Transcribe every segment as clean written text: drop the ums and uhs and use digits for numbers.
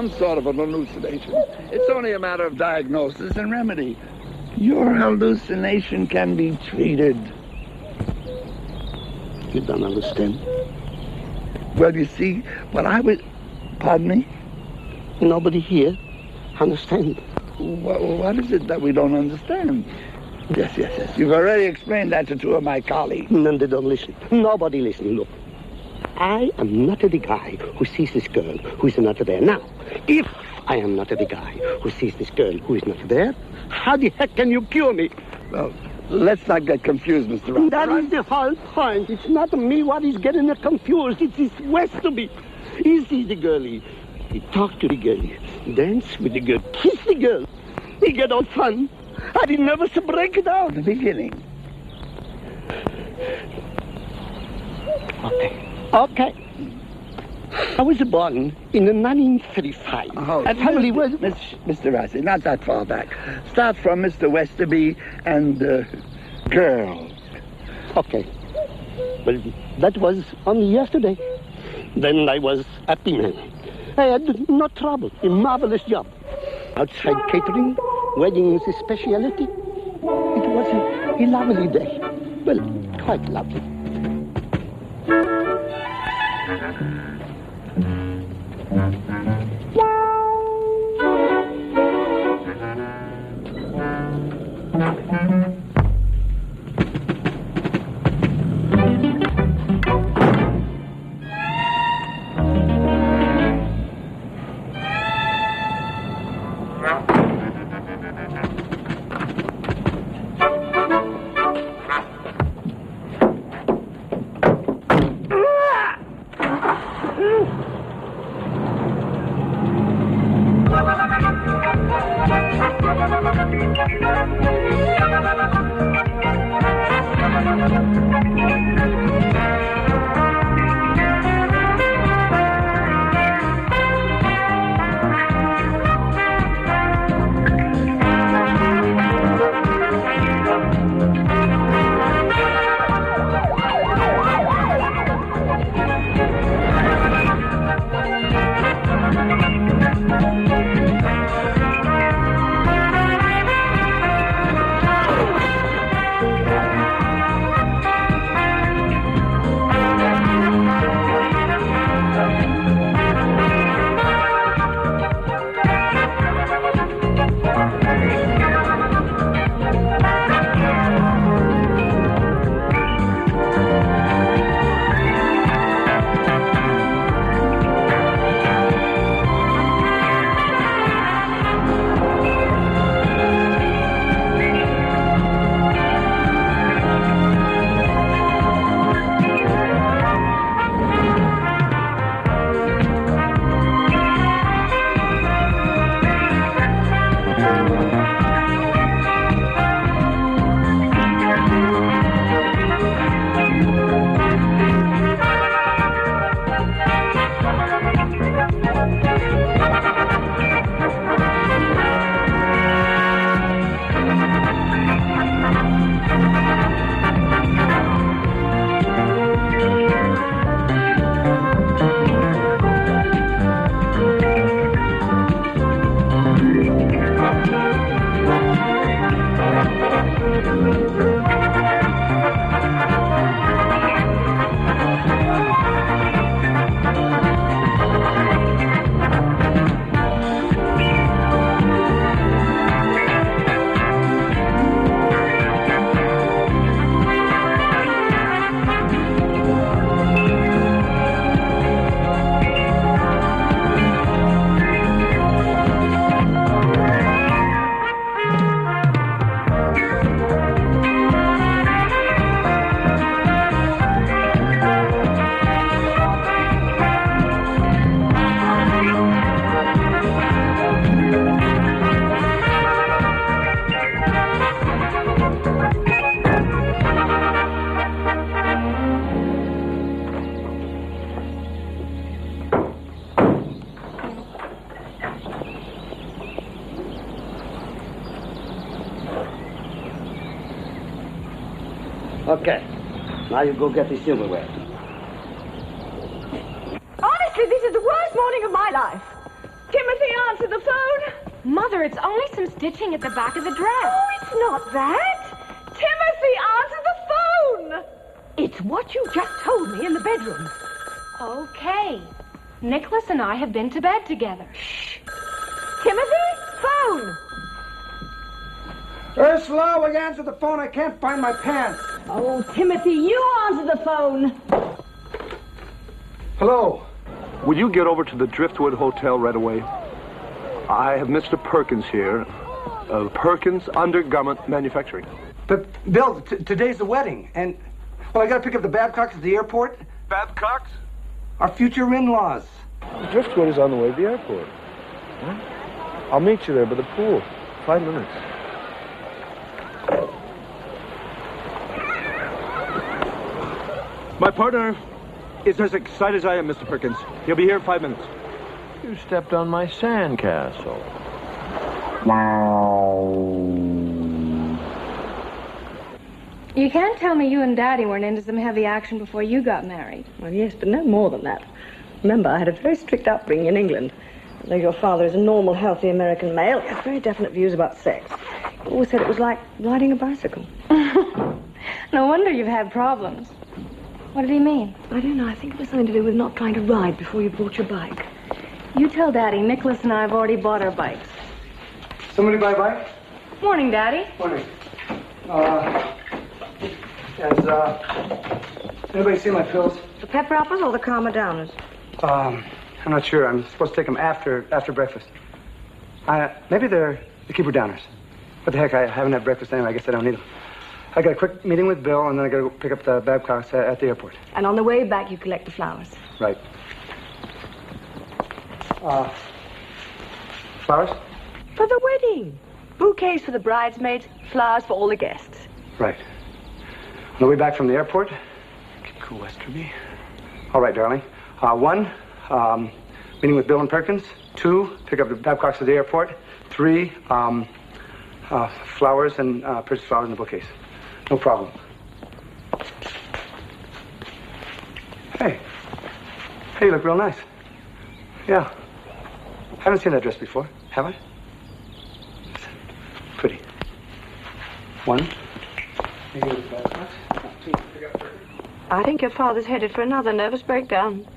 some sort of an hallucination. It's only a matter of diagnosis and remedy. Your hallucination can be treated. You don't understand? Well, you see, Pardon me? Nobody here understand. What is it that we don't understand? Yes. You've already explained that to two of my colleagues. None, they don't listen. Nobody listen. Look, I am not the guy who sees this girl who is not there. Now, if I am not the guy who sees this girl who is not there, how the heck can you cure me? Well, let's not get confused, Mr. Radford. That is the whole point. It's not me what is getting confused. It's this Westerby. He sees the girl. He talk to the girl. He dance with the girl. Kiss the girl. He get all fun. And he never break it out. The beginning. Okay. I was born in 1935. Oh, a family was... Mr. Rossi, not that far back. Start from Mr. Westerby and girl. Okay. Well, that was only yesterday. Then I was happy man. I had no trouble. A marvelous job. Outside catering, weddings a specialty. It was a lovely day. Well, quite lovely. Okay. Now you go get the silverware. Honestly, this is the worst morning of my life. Timothy, answer the phone. Mother, it's only some stitching at the back of the dress. Oh, it's not that. Timothy, answer the phone. It's what you just told me in the bedroom. Okay. Nicholas and I have been to bed together. Shh. Timothy, phone. Ursula, will you answer the phone? I can't find my pants. Oh, Timothy, you answer the phone. Hello. Will you get over to the Driftwood Hotel right away? I have Mr. Perkins here. Perkins Undergarment Manufacturing. But, Bill, today's the wedding, and, well, I gotta pick up the Babcocks at the airport. Babcocks? Our future in-laws. Driftwood is on the way to the airport. Huh? I'll meet you there by the pool. 5 minutes. My partner is as excited as I am, Mr. Perkins. He'll be here in 5 minutes. You stepped on my sandcastle. You can't tell me you and Daddy weren't into some heavy action before you got married. Well, yes, but no more than that. Remember, I had a very strict upbringing in England. Though your father is a normal, healthy American male, he has very definite views about sex. He always said it was like riding a bicycle. No wonder you've had problems. What did he mean? I don't know. I think it was something to do with not trying to ride before you bought your bike. You tell Daddy Nicholas and I have already bought our bikes. Somebody buy a bike? Morning, Daddy. Morning. Has, anybody seen my pills? The pepper uppers or the calmer downers? I'm not sure. I'm supposed to take them after breakfast. Maybe they're the keeper downers. What the heck, I haven't had breakfast anyway. I guess I don't need them. I got a quick meeting with Bill, and then I got to go pick up the Babcocks at the airport. And on the way back, you collect the flowers. Right. Flowers? For the wedding. Bouquets for the bridesmaids, flowers for all the guests. Right. On the way back from the airport, keep cool, Westerby. All right, darling. 1, meeting with Bill and Perkins. 2, pick up the Babcocks at the airport. 3, flowers and purchase flowers in the bookcase. No problem. Hey, you look real nice. Yeah. Haven't seen that dress before, have I? Pretty. 1. I think your father's headed for another nervous breakdown.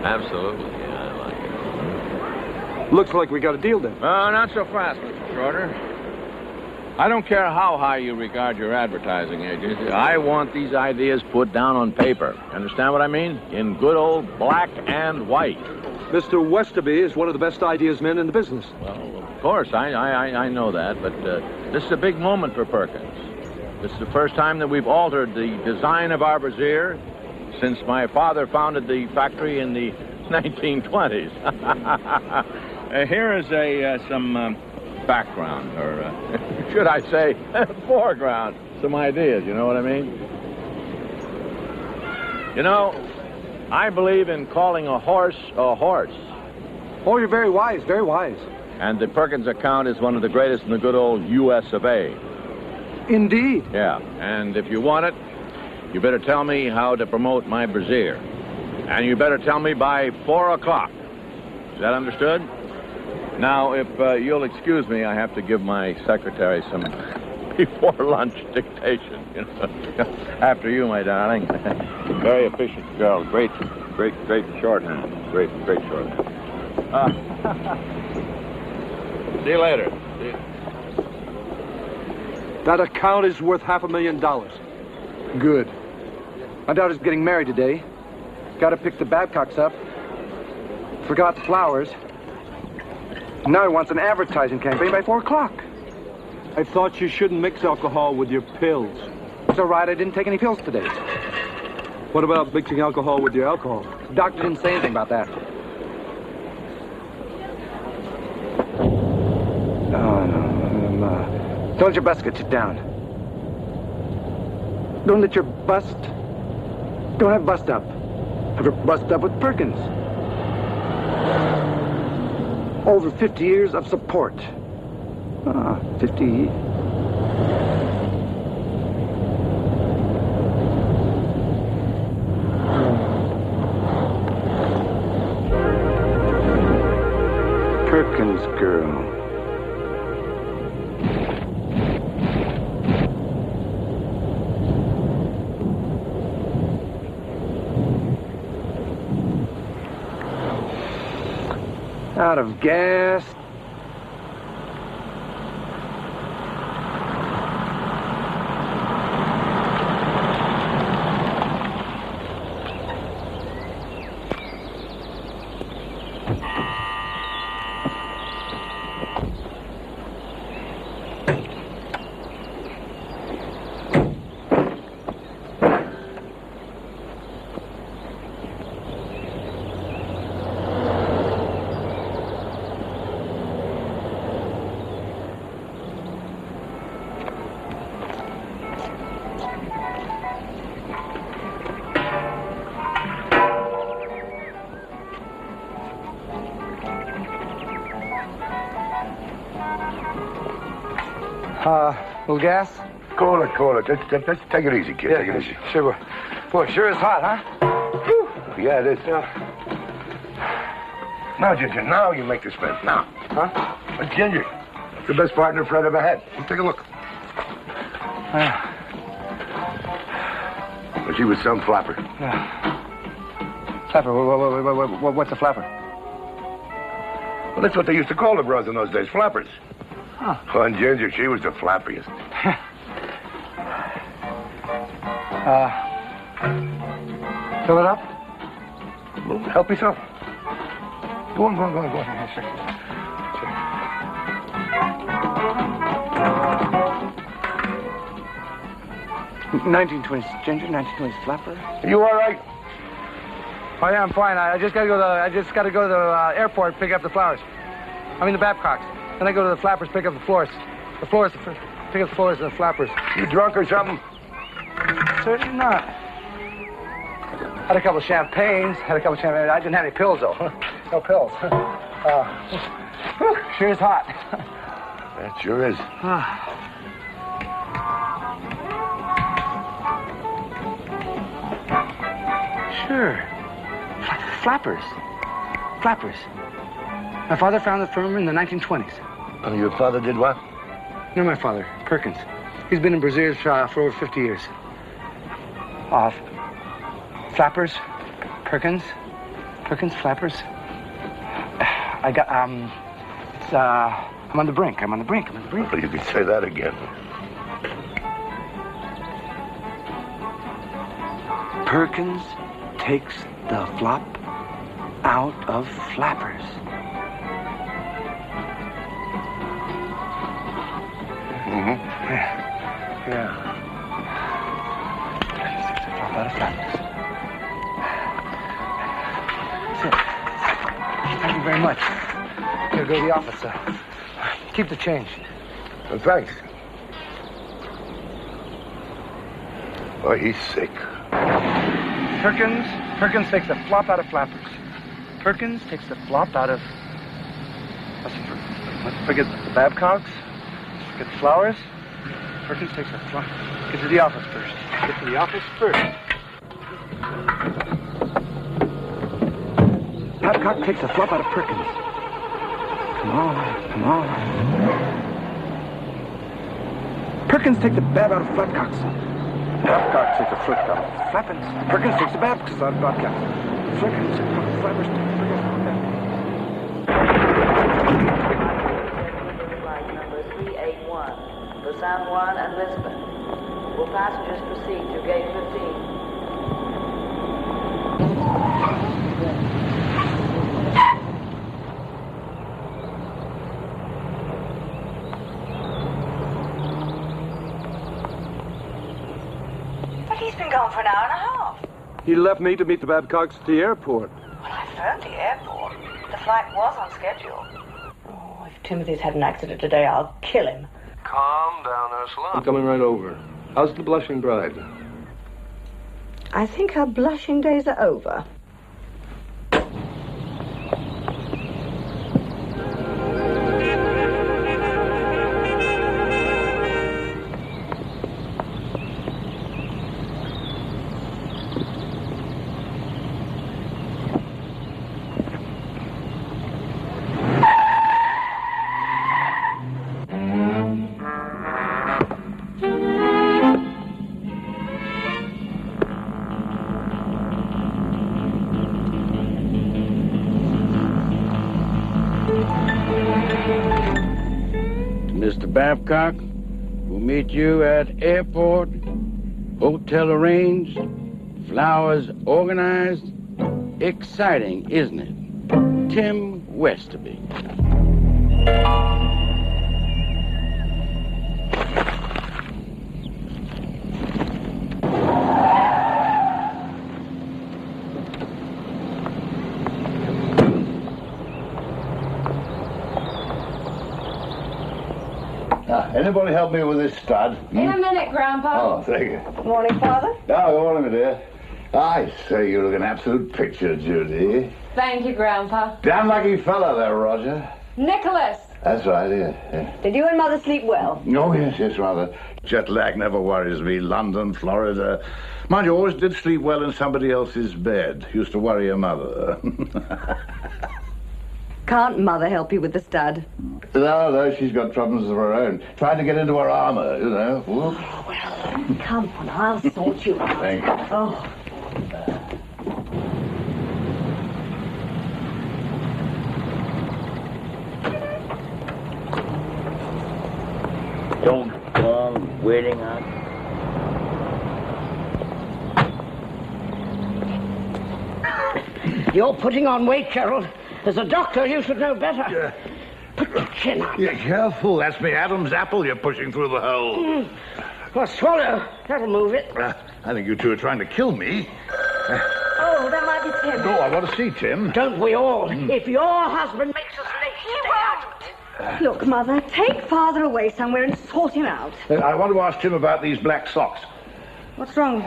Absolutely, yeah, I like it. Looks like we got a deal then. Oh, not so fast, Mr. Schroeder. I don't care how high you regard your advertising agency. I want these ideas put down on paper. Understand what I mean? In good old black and white. Mr. Westerby is one of the best ideas men in the business. Well, of course, I know that, but this is a big moment for Perkins. This is the first time that we've altered the design of our brassiere since my father founded the factory in the 1920s. Here is some background, or should I say foreground, some ideas, you know what I mean? You know, I believe in calling a horse a horse. Oh, you're very wise, very wise. And the Perkins account is one of the greatest in the good old U.S. of A. Indeed. Yeah, and if you want it, you better tell me how to promote my brassiere. And you better tell me by 4 o'clock. Is that understood? Now, if you'll excuse me, I have to give my secretary some before-lunch dictation. You know? After you, my darling. Very efficient girl. Great shorthand. Great shorthand. See you later. See you. That account is worth $500,000. Good. My daughter's getting married today. Got to pick the Babcocks up. Forgot the flowers. Now he wants an advertising campaign by 4 o'clock. I thought you shouldn't mix alcohol with your pills. It's all right. I didn't take any pills today. What about mixing alcohol with your alcohol? The doctor didn't say anything about that. Don't let your bust get you down. Don't let your bust... Don't have bust up. Ever bust up with Perkins? Over 50 years of support. 50. Perkins girl. Out of gas. Little gas? Call it. Let's take it easy, kid. Yeah, take it easy. Sure. Boy, sure is hot, huh? Whew. Yeah, it is. Now, Ginger, now you make the spin. Now. Huh? That's Ginger. That's the best partner Fred ever had. Take a look. But she was some flapper. Flapper? What's a flapper? Well, that's what they used to call the bros in those days, flappers. Huh. Oh, and Ginger, she was the flappiest. Fill it up? Well, help yourself. Go on. Yeah, sure. 1920s Ginger, 1920s flapper. Are you all right? Oh yeah, I'm fine. I just gotta go to the airport, pick up the flowers. I mean the Babcocks. Then I go to the flappers, pick up the floors. Pick up the floors and the flappers. You drunk or something? Certainly not. Had a couple of champagnes. I didn't have any pills though. No pills. Sure is hot. That sure is. Sure. Flappers. My father founded the firm in the 1920s. Oh, your father did what? No, my father, Perkins. He's been in Brazil for over 50 years. Flappers, Perkins, flappers. I'm on the brink. Well, you could say that again. Perkins takes the flop out of flappers. Mm-hmm. Yeah. Flop out of flappers. That's it. Thank you very much. I'm gonna go to the office. Keep the change. Well, thanks. Oh, he's sick. Perkins takes the flop out of flappers. Perkins takes the flop out of... Let's forget the Babcocks. Get the flowers. Perkins takes the flop... Get to the office first. Babcock takes the flop out of Perkins. Come on. Perkins takes the bab out of Flapcocks. Babcock takes the flip out of Flappins. Perkins takes the Babcocks out of Babcocks. Perkins, Flappers, Flight number 381 for San Juan and Lisbon. Will passengers proceed to gate 15? He's been gone for an hour and a half. He left me to meet the Babcocks at the airport. Well, I phoned the airport. The flight was on schedule. Oh, if Timothy's had an accident today, I'll kill him. Calm down, Ursula. I'm coming right over. How's the blushing bride? I think her blushing days are over. Mr. Babcock will meet you at airport, hotel arranged, flowers organized. Exciting, isn't it? Tim Westerby. Anybody help me with this stud? In a minute, Grandpa. Oh, thank you. Good morning, Father. Oh, good morning, my dear. I say you look an absolute picture, Judy. Thank you, Grandpa. Damn lucky fella there, Roger. Nicholas. That's right, yeah. Did you and Mother sleep well? Oh, yes, rather. Jet lag never worries me. London, Florida. Mind you, always did sleep well in somebody else's bed. Used to worry your mother. Can't Mother help you with the stud? No, she's got problems of her own. Trying to get into her armor, you know. Whoops. Oh, well, come on, I'll sort you out. Thank you. Oh. Don't go on waiting on. You're putting on weight, Gerald. As a doctor, you should know better. Put your chin up. Yeah, careful. That's me Adam's apple you're pushing through the hole. Well, swallow. That'll move it. I think you two are trying to kill me. Oh, that might be Tim. Oh, I want to see Tim. Don't we all? If your husband makes us late, stay out of it. Look, Mother, take Father away somewhere and sort him out. I want to ask Tim about these black socks. What's wrong?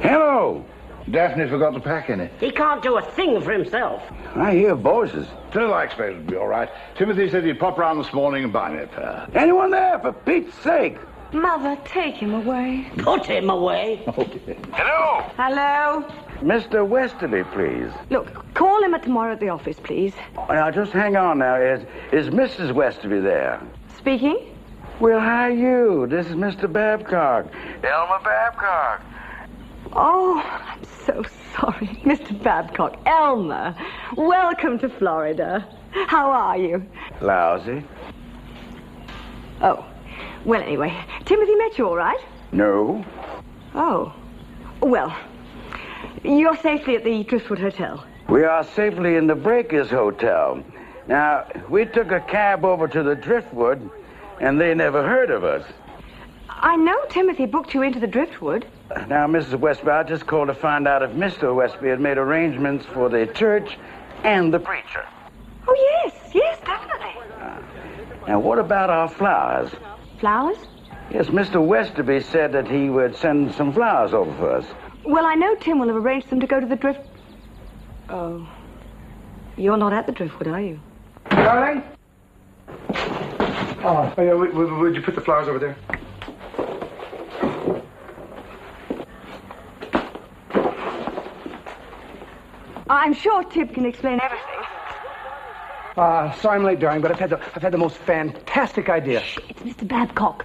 Hello. Daphne forgot to pack any. He can't do a thing for himself. I hear voices. Till I expect it'll be all right. Timothy said he'd pop round this morning and buy me a pair. Anyone there, for Pete's sake? Mother, take him away. Put him away. Okay. Hello? Hello? Mr. Westerby, please. Look, call him tomorrow at the office, please. Now, just hang on now. Is Mrs. Westerby there? Speaking? Well, how are you? This is Mr. Babcock. Elmer Babcock. Oh, I'm so sorry. Mr. Babcock, Elmer, welcome to Florida. How are you? Lousy. Oh, well, anyway, Timothy met you all right? No. Oh, well, you're safely at the Driftwood Hotel. We are safely in the Breakers Hotel. Now, we took a cab over to the Driftwood, and they never heard of us. I know Timothy booked you into the Driftwood. Now, Mrs. Westby, I just called to find out if Mr. Westby had made arrangements for the church and the preacher. Oh, yes, definitely. Now, what about our flowers? Flowers? Yes, Mr. Westerby said that he would send some flowers over for us. Well, I know Tim will have arranged them to go to the Drift... Oh. You're not at the Driftwood, are you? Darling? Oh, yeah, would you put the flowers over there? I'm sure Tip can explain everything. Sorry I'm late, darling, but I've had the most fantastic idea. Shh, it's Mr. Babcock.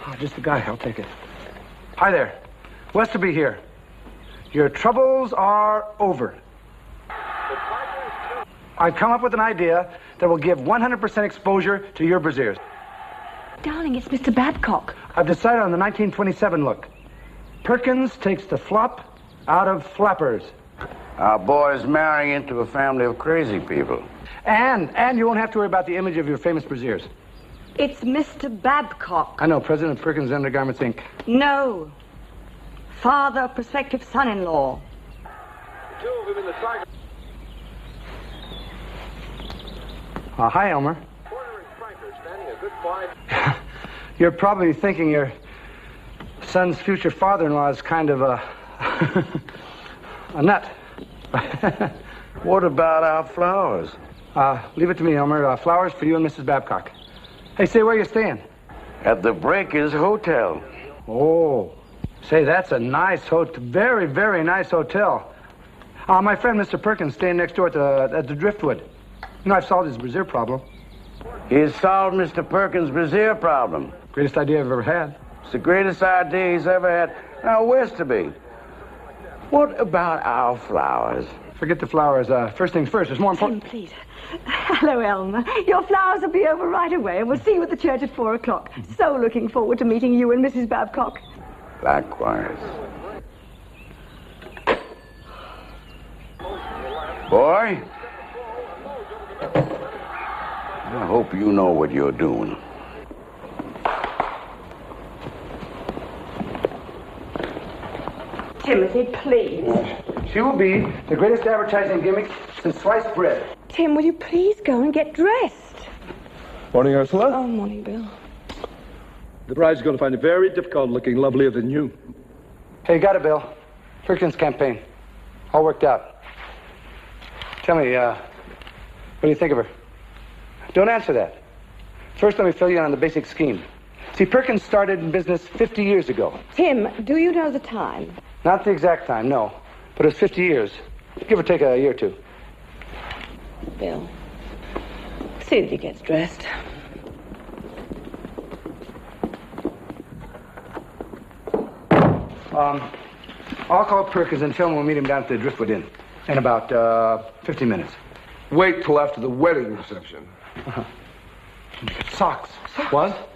Oh, just the guy. I'll take it. Hi there. Westerby here. Your troubles are over. I've come up with an idea that will give 100% exposure to your brassieres. Darling, it's Mr. Babcock. I've decided on the 1927 look. Perkins takes the flop out of flappers. Our boy's marrying into a family of crazy people. And you won't have to worry about the image of your famous brassieres. It's Mr. Babcock. I know, President of Perkins Undergarments, Inc. No. Father of prospective son-in-law. Two of them in the side. Hi, Elmer. Porter and Stryker standing a good 5. You're probably thinking your son's future father-in-law is kind of a nut. What about our flowers? Leave it to me, Elmer. Flowers for you and Mrs. Babcock. Hey, say, where you staying? At the Breakers Hotel. Oh, say, that's a nice hotel. Very, very nice hotel. My friend, Mr. Perkins, staying next door at the Driftwood. You know, I've solved his brassiere problem. He's solved Mr. Perkins' brassiere problem. Greatest idea I've ever had. It's the greatest idea he's ever had. Now, Westerby, what about our flowers? forget the flowers. First things first. It's more important. Tim, please. Hello, Elmer. Your flowers will be over right away, and we'll see you at the church at 4 o'clock. So looking forward to meeting you and Mrs. Babcock. Likewise. Boy, I hope you know what you're doing. Timothy, please. She will be the greatest advertising gimmick since sliced bread. Tim, will you please go and get dressed? Morning, Ursula. Oh, morning, Bill. The bride's going to find it very difficult looking lovelier than you. Hey, got it, Bill. Perkins' campaign. All worked out. Tell me, what do you think of her? Don't answer that. First, let me fill you in on the basic scheme. See, Perkins started in business 50 years ago. Tim, do you know the time? Not the exact time, no. But it was 50 years. Give or take a year or two. Bill, see that he gets dressed. I'll call Perkins and tell him we'll meet him down at the Driftwood Inn in about 15 minutes. Wait till after the wedding reception. Socks. What?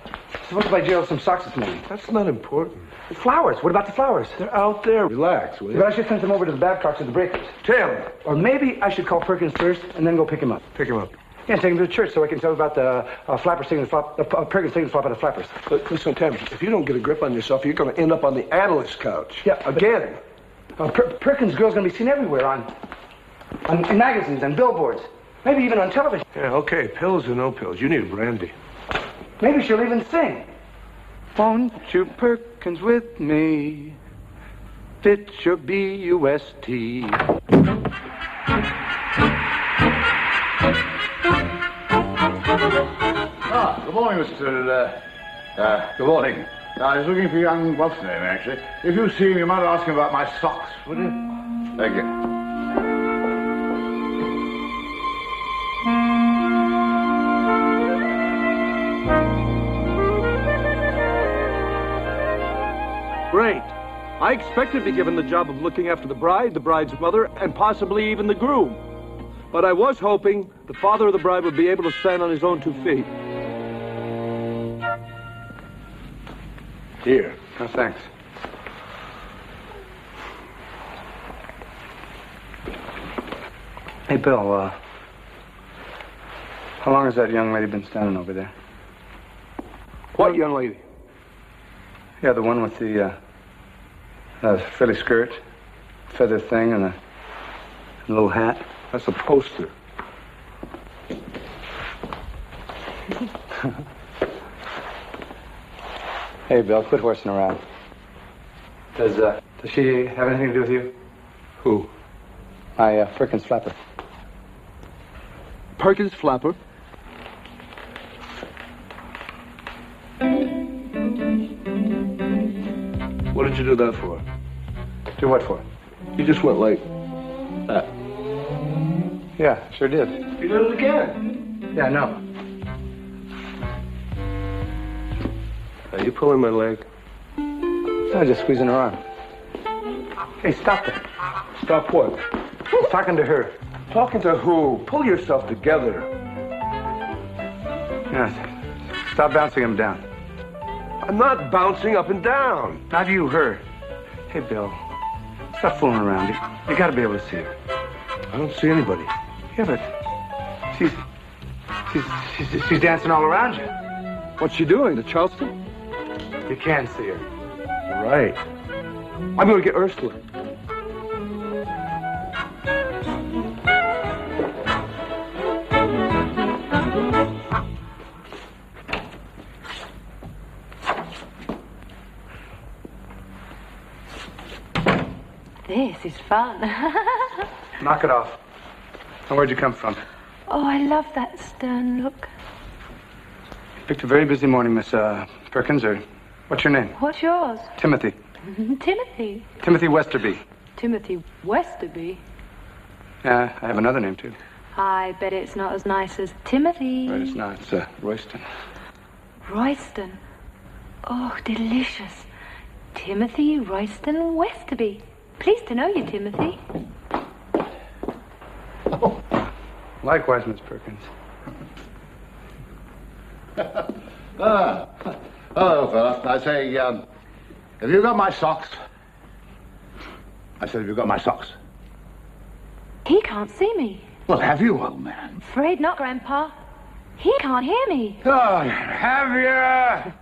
Supposed to buy Gerald some socks this morning. That's not important. The flowers. What about the flowers? They're out there. Relax, will you? But I should send them over to the Babcocks or the Breakers. Tim! Or maybe I should call Perkins first and then go pick him up. Pick him up. Yeah, take him to the church so I can tell you about the flappers taking the flop, Perkins taking the flop out of flappers. But listen, Tim, if you don't get a grip on yourself, you're going to end up on the analyst couch. Yeah, again. Perkins' girl's going to be seen everywhere in magazines and billboards. Maybe even on television. Yeah, okay, pills or no pills. You need a brandy. Maybe she'll even sing. Won't you Perkins with me? Fit your B-U-S-T. Good morning, Mr. Good morning. I was looking for young what's his name, actually. If you see him, you might ask him about my socks, would you? Thank you. Great. I expected to be given the job of looking after the bride, the bride's mother, and possibly even the groom. But I was hoping the father of the bride would be able to stand on his own 2 feet. Here. No, thanks. Hey, Bill, how long has that young lady been standing over there? What young lady? Yeah, the one with the frilly skirt, feather thing, and a little hat. That's a poster. Hey, Bill, quit horsing around. Does she have anything to do with you? Who? My Perkins flapper. Perkins flapper? What did you do that for? Do what for? You just went like that. Yeah, sure did. You did it again. Yeah, I know. Are you pulling my leg? No, just squeezing her arm. Hey, stop that. Stop what? He's talking to her. Talking to who? Pull yourself together. Yeah, stop bouncing him down. I'm not bouncing up and down. Not you, her. Hey, Bill, stop fooling around. You gotta be able to see her. I don't see anybody. Yeah, but she's dancing all around you. What's she doing, the Charleston? You can see her. Right. I'm going to get Ursula. This is fun. Knock it off. And where'd you come from? Oh, I love that stern look. Picked a very busy morning, Miss Perkins, or what's your name? What's yours? Timothy. Timothy. Timothy Westerby. Timothy Westerby? Yeah, I have another name, too. I bet it's not as nice as Timothy. Right, it's not. It's Royston. Royston. Oh, delicious. Timothy Royston Westerby. Pleased to know you, Timothy. Likewise, Miss Perkins. Hello, fella. I say, have you got my socks? I said, have you got my socks? He can't see me. Well, have you, old man? Afraid not, Grandpa. He can't hear me. Oh, have you?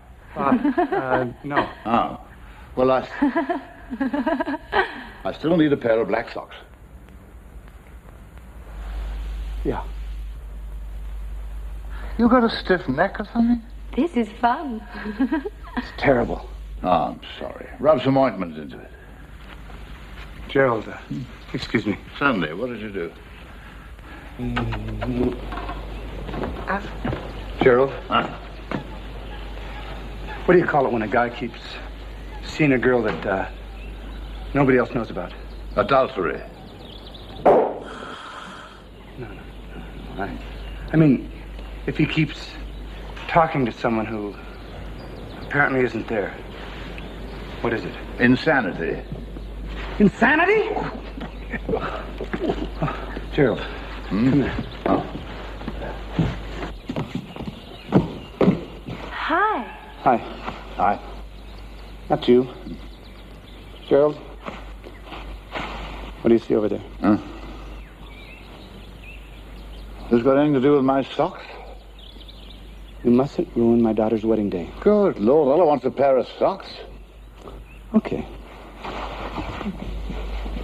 No. Oh. Well, I still need a pair of black socks. Yeah. You got a stiff neck or something? This is fun. It's terrible. Oh, I'm sorry. Rub some ointment into it. Gerald, excuse me. Sunday, what did you do? Gerald? What do you call it when a guy keeps seeing a girl that nobody else knows about? Adultery. No. I mean, if he keeps talking to someone who apparently isn't there, what is it? Insanity. Insanity? Gerald, come here. Oh. Hi. Hi. Hi. Not you. Gerald, what do you see over there? Huh? This got anything to do with my socks? You mustn't ruin my daughter's wedding day. Good Lord, all I want's a pair of socks. Okay.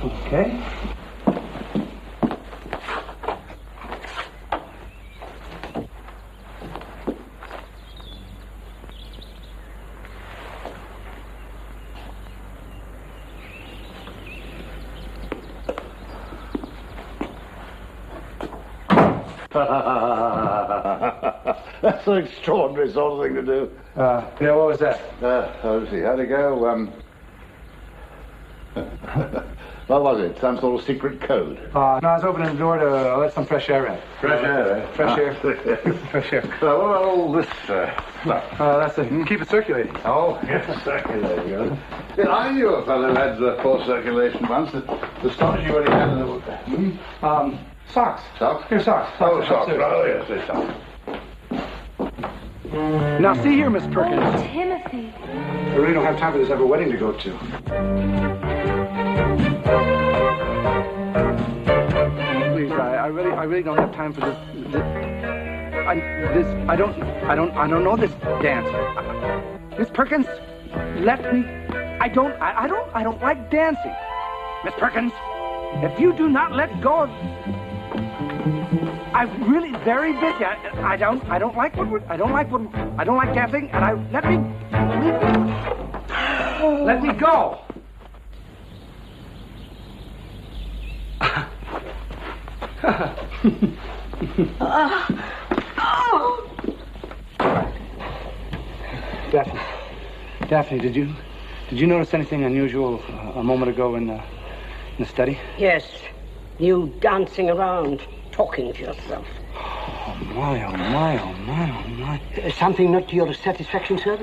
Okay. That's an extraordinary sort of thing to do. Yeah, what was that? Let's see, how'd it go? What was it? Some sort of secret code? No, I was opening the door to let some fresh air in. Fresh air, eh? Fresh air. Fresh air. What about all this stuff? That's it. Keep it circulating. Oh, yes, circulating. Yeah, I knew a fellow who had poor circulation once. The stomach you already had in the... Socks. Socks? Here, socks. Oh, socks. Oh, yes, they socks. Now, see here, Miss Perkins. Oh, Timothy. I really don't have time for this other wedding to go to. Please, I really don't have time for this. I don't know this dance. Miss Perkins, let me. I don't like dancing. Miss Perkins, if you do not let go of. I'm really very busy. I don't like dancing, and let me go. Daphne, did you notice anything unusual a moment ago in the study? Yes, you dancing around, talking to yourself. Oh my, oh my, oh my, oh my. Something not to your satisfaction, sir?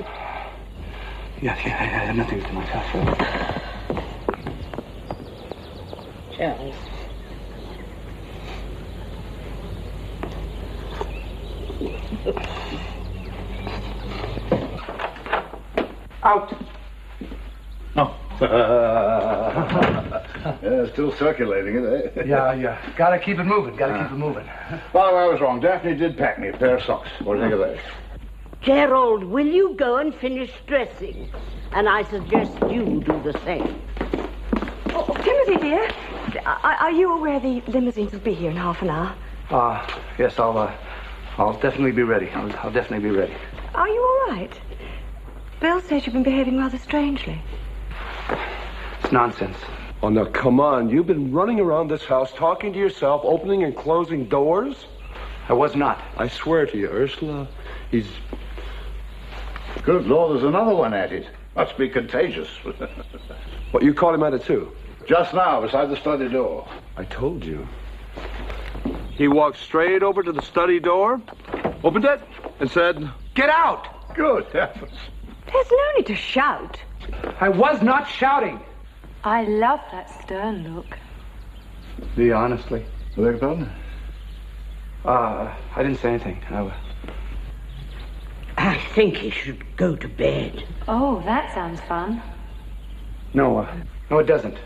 Yeah, I have nothing to myself, sir. Charles. Out. Oh. Yeah, still circulating, is it? Yeah. Gotta keep it moving. Keep it moving. Well, I was wrong. Daphne did pack me a pair of socks. What do you think of that? Gerald, will you go and finish dressing? And I suggest you do the same. Oh, Timothy, dear, are you aware the limousines will be here in half an hour? Yes, I'll definitely be ready. I'll definitely be ready. Are you all right? Bill says you've been behaving rather strangely. It's nonsense. Oh, now, come on. You've been running around this house talking to yourself, opening and closing doors? I was not. I swear to you, Ursula, he's... Good Lord, there's another one at it. Must be contagious. What, you caught him at it, too? Just now, beside the study door. I told you. He walked straight over to the study door, opened it, and said, "Get out!" Good heavens. There's no need to shout. I was not shouting. I love that stern look. Do you honestly? Beg your pardon? I didn't say anything. I think he should go to bed. Oh, that sounds fun. No, it doesn't.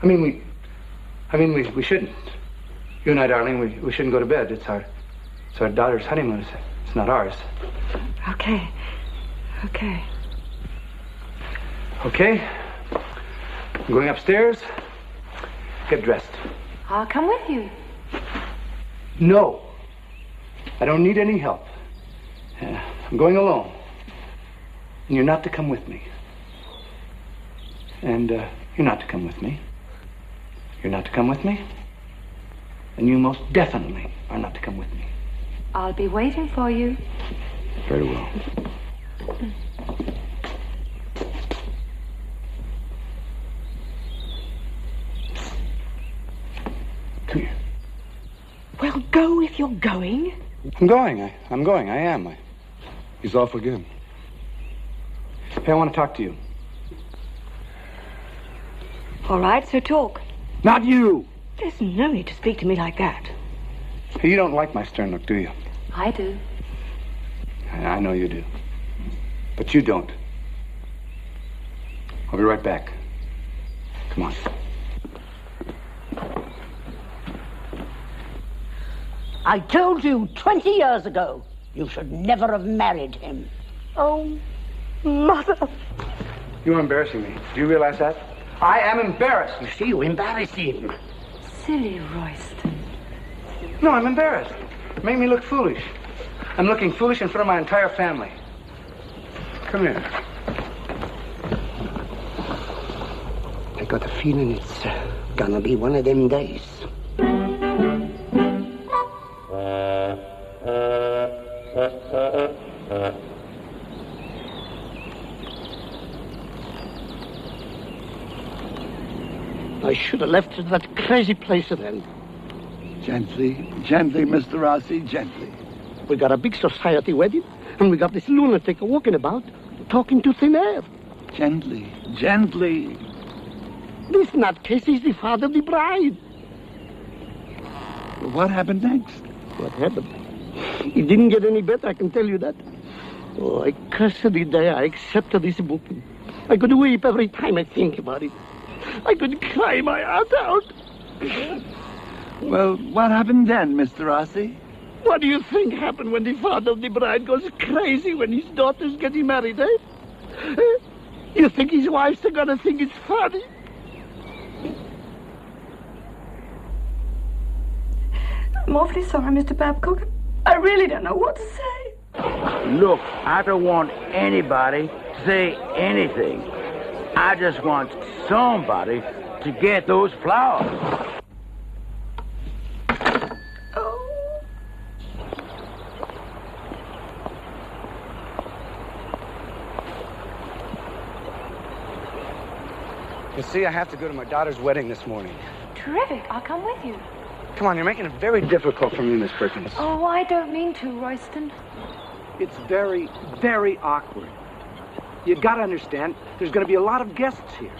I mean, we shouldn't. You and I, darling, we shouldn't go to bed. It's our daughter's honeymoon. It's not ours. Okay. Okay? I'm going upstairs. Get dressed. I'll come with you. No. I don't need any help. I'm going alone. And you're not to come with me. And you're not to come with me. You're not to come with me. And you most definitely are not to come with me. I'll be waiting for you. Very well. Come here. Well, go if you're going. I'm going. I am. He's off again. Hey, I want to talk to you. All right, so talk. Not you! There's no need to speak to me like that. Hey, you don't like my stern look, do you? I do. I know you do. But you don't. I'll be right back. Come on. I told you 20 years ago you should never have married him. Oh, Mother. You are embarrassing me. Do you realize that? I am embarrassed. You see, you embarrass him. Silly Royston. No, I'm embarrassed. It made me look foolish. I'm looking foolish in front of my entire family. Come here. I got a feeling it's gonna be one of them days. I should have left it at that crazy place then. Gently, Mr. Rossi, gently. We got a big society wedding, and we got this lunatic walking about, talking to thin air. Gently. This nutcase is the father of the bride. What happened next? What happened? It didn't get any better, I can tell you that. Oh, I curse the day I accepted this booking. I could weep every time I think about it. I could cry my heart out. Well, what happened then, Mr. Rossi? What do you think happened when the father of the bride goes crazy when his daughter's getting married, eh? You think his wife's gonna think it's funny? I'm awfully sorry, Mr. Babcock. I really don't know what to say. Look, I don't want anybody to say anything. I just want somebody to get those flowers. Oh. You see, I have to go to my daughter's wedding this morning. Terrific. I'll come with you. Come on, you're making it very difficult for me, Miss Perkins. Oh, I don't mean to, Royston. It's very, very awkward. You gotta understand, there's gonna be a lot of guests here.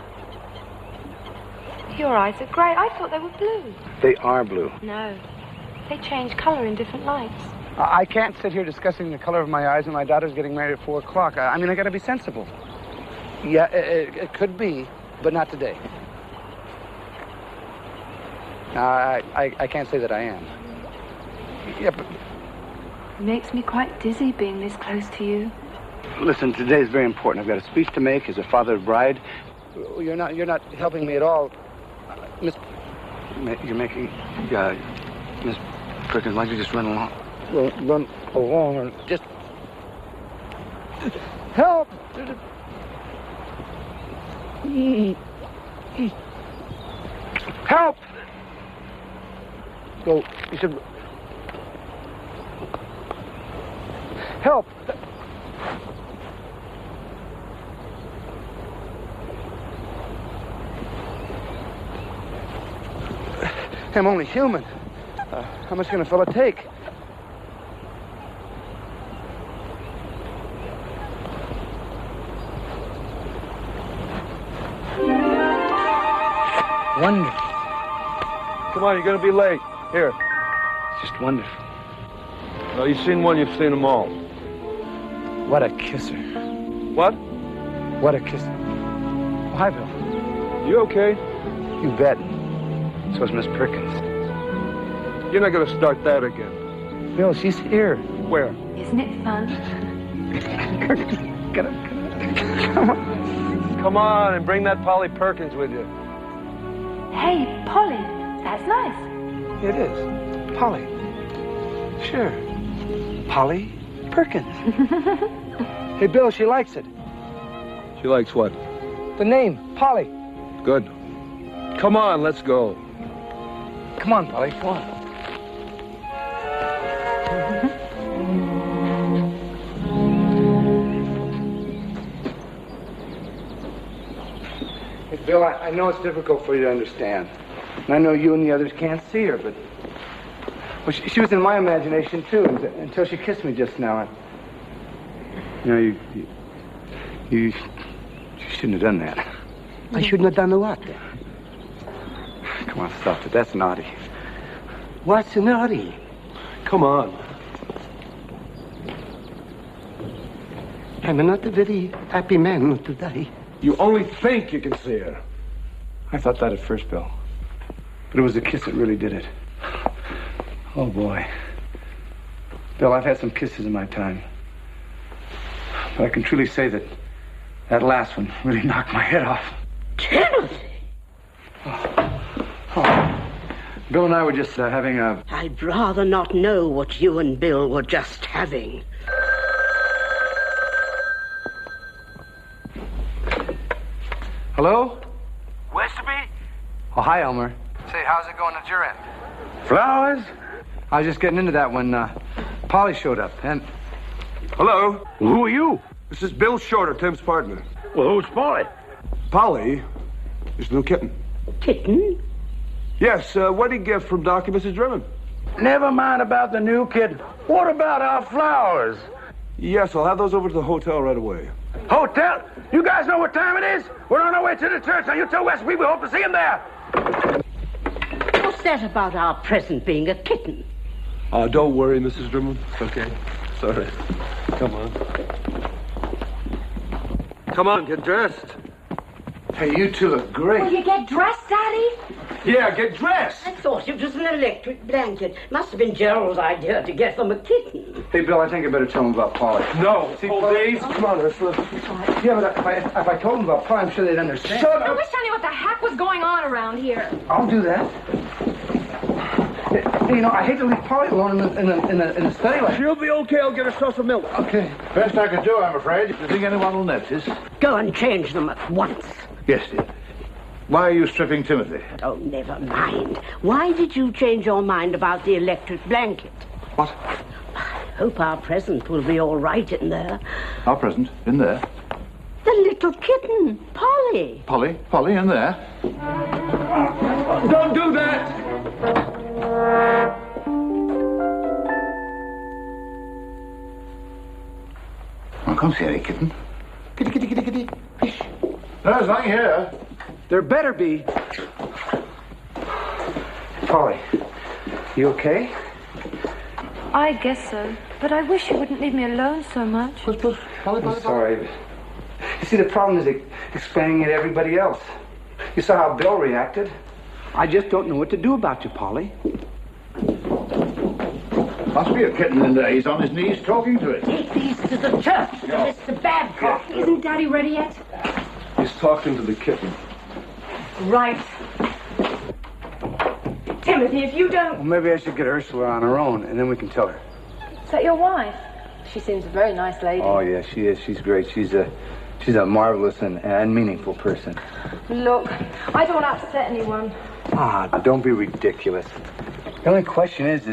Your eyes are great. I thought they were blue. They are blue. No. They change color in different lights. I can't sit here discussing the color of my eyes when my daughter's getting married at 4 o'clock. I mean, I gotta be sensible. Yeah, it could be, but not today. I can't say that I am. Yeah, but... It makes me quite dizzy being this close to you. Listen, today is very important. I've got a speech to make as a father of bride. You're not helping me at all. Miss... You're making... Miss Perkins, why don't you just run along? Run along and just... Help! Help! Go. You should... Help! I'm only human. How much can a fella take? Wonderful. Come on, you're gonna be late. Here. It's just wonderful. Well, you've seen one, you've seen them all. What a kisser. What? What a kisser. Oh, hi, Bill. You okay? You bet. So's Miss Perkins. You're not going to start that again. Bill, she's here. Where? Isn't it fun? Come on. Come on and bring that Polly Perkins with you. Hey, Polly. That's nice. It is. Polly. Sure. Polly Perkins. Hey, Bill, she likes it. She likes what? The name, Polly. Good. Come on, let's go. Come on, Polly, come on. Hey, Bill, I know it's difficult for you to understand. And I know you and the others can't see her, but... Well, she was in my imagination, too, until she kissed me just now. You know, you shouldn't have done that. I shouldn't have done the what? Come on, stop it. That's naughty. What's naughty? Come on. I'm not a very happy man today. You only think you can see her. I thought that at first, Bill. But it was the kiss that really did it. Oh, boy. Bill, I've had some kisses in my time. But I can truly say that that last one really knocked my head off. Timothy! Oh. Bill and I were just having a... I'd rather not know what you and Bill were just having. Hello? Westerby? Oh, hi, Elmer. Say, how's it going at your end? Flowers? I was just getting into that when Polly showed up, and... Hello? Who are you? This is Bill Shorter, Tim's partner. Well, who's Polly? Polly is the new kitten. Kitten? Yes, what did he get from Doc and Mrs. Drummond? Never mind about the new kid. What about our flowers? Yes, I'll have those over to the hotel right away. Hotel? You guys know what time it is? We're on our way to the church. Now, you tell Westerby we hope to see him there. What's that about our present being a kitten? Don't worry, Mrs. Drummond. It's okay. Sorry. Come on. Come on, get dressed. Hey, you two look great. Will you get dressed, Daddy? Yeah, get dressed. I thought it was an electric blanket. Must have been Gerald's idea to get them a kitten. Hey, Bill, I think I better tell him about Polly. No. See, please. Come on, Ursula. Yeah, but if I told them about Polly, I'm sure they'd understand. Shut I up. wish I knew what the heck was going on around here. I'll do that. Hey, you know, I hate to leave Polly alone in the study like... She'll be okay. I'll get herself some milk. Okay. Best I could do, I'm afraid. Do you think anyone will notice? Go and change them at once. Yes, dear. Why are you stripping Timothy? Oh, never mind. Why did you change your mind about the electric blanket? What? I hope our present will be all right in there. Our present? In there? The little kitten, Polly. Polly, in there? Don't do that! I can't see any kitten. Kitty, kitty, kitty, kitty. Fish. There's nothing here. There better be. Polly, you okay? I guess so. But I wish you wouldn't leave me alone so much. I'm sorry. You see, the problem is explaining it to everybody else. You saw how Bill reacted. I just don't know what to do about you, Polly. Must be a kitten in there. He's on his knees talking to it. Take these to the church, to Mr. Babcock. Isn't Daddy ready yet? He's talking to the kitten. Right. Timothy, if you don't... Well, maybe I should get Ursula on her own, and then we can tell her. Is that your wife? She seems a very nice lady. Oh, yeah, she is. She's great. She's a marvelous and meaningful person. Look, I don't want to upset anyone. Ah, don't be ridiculous. The only question is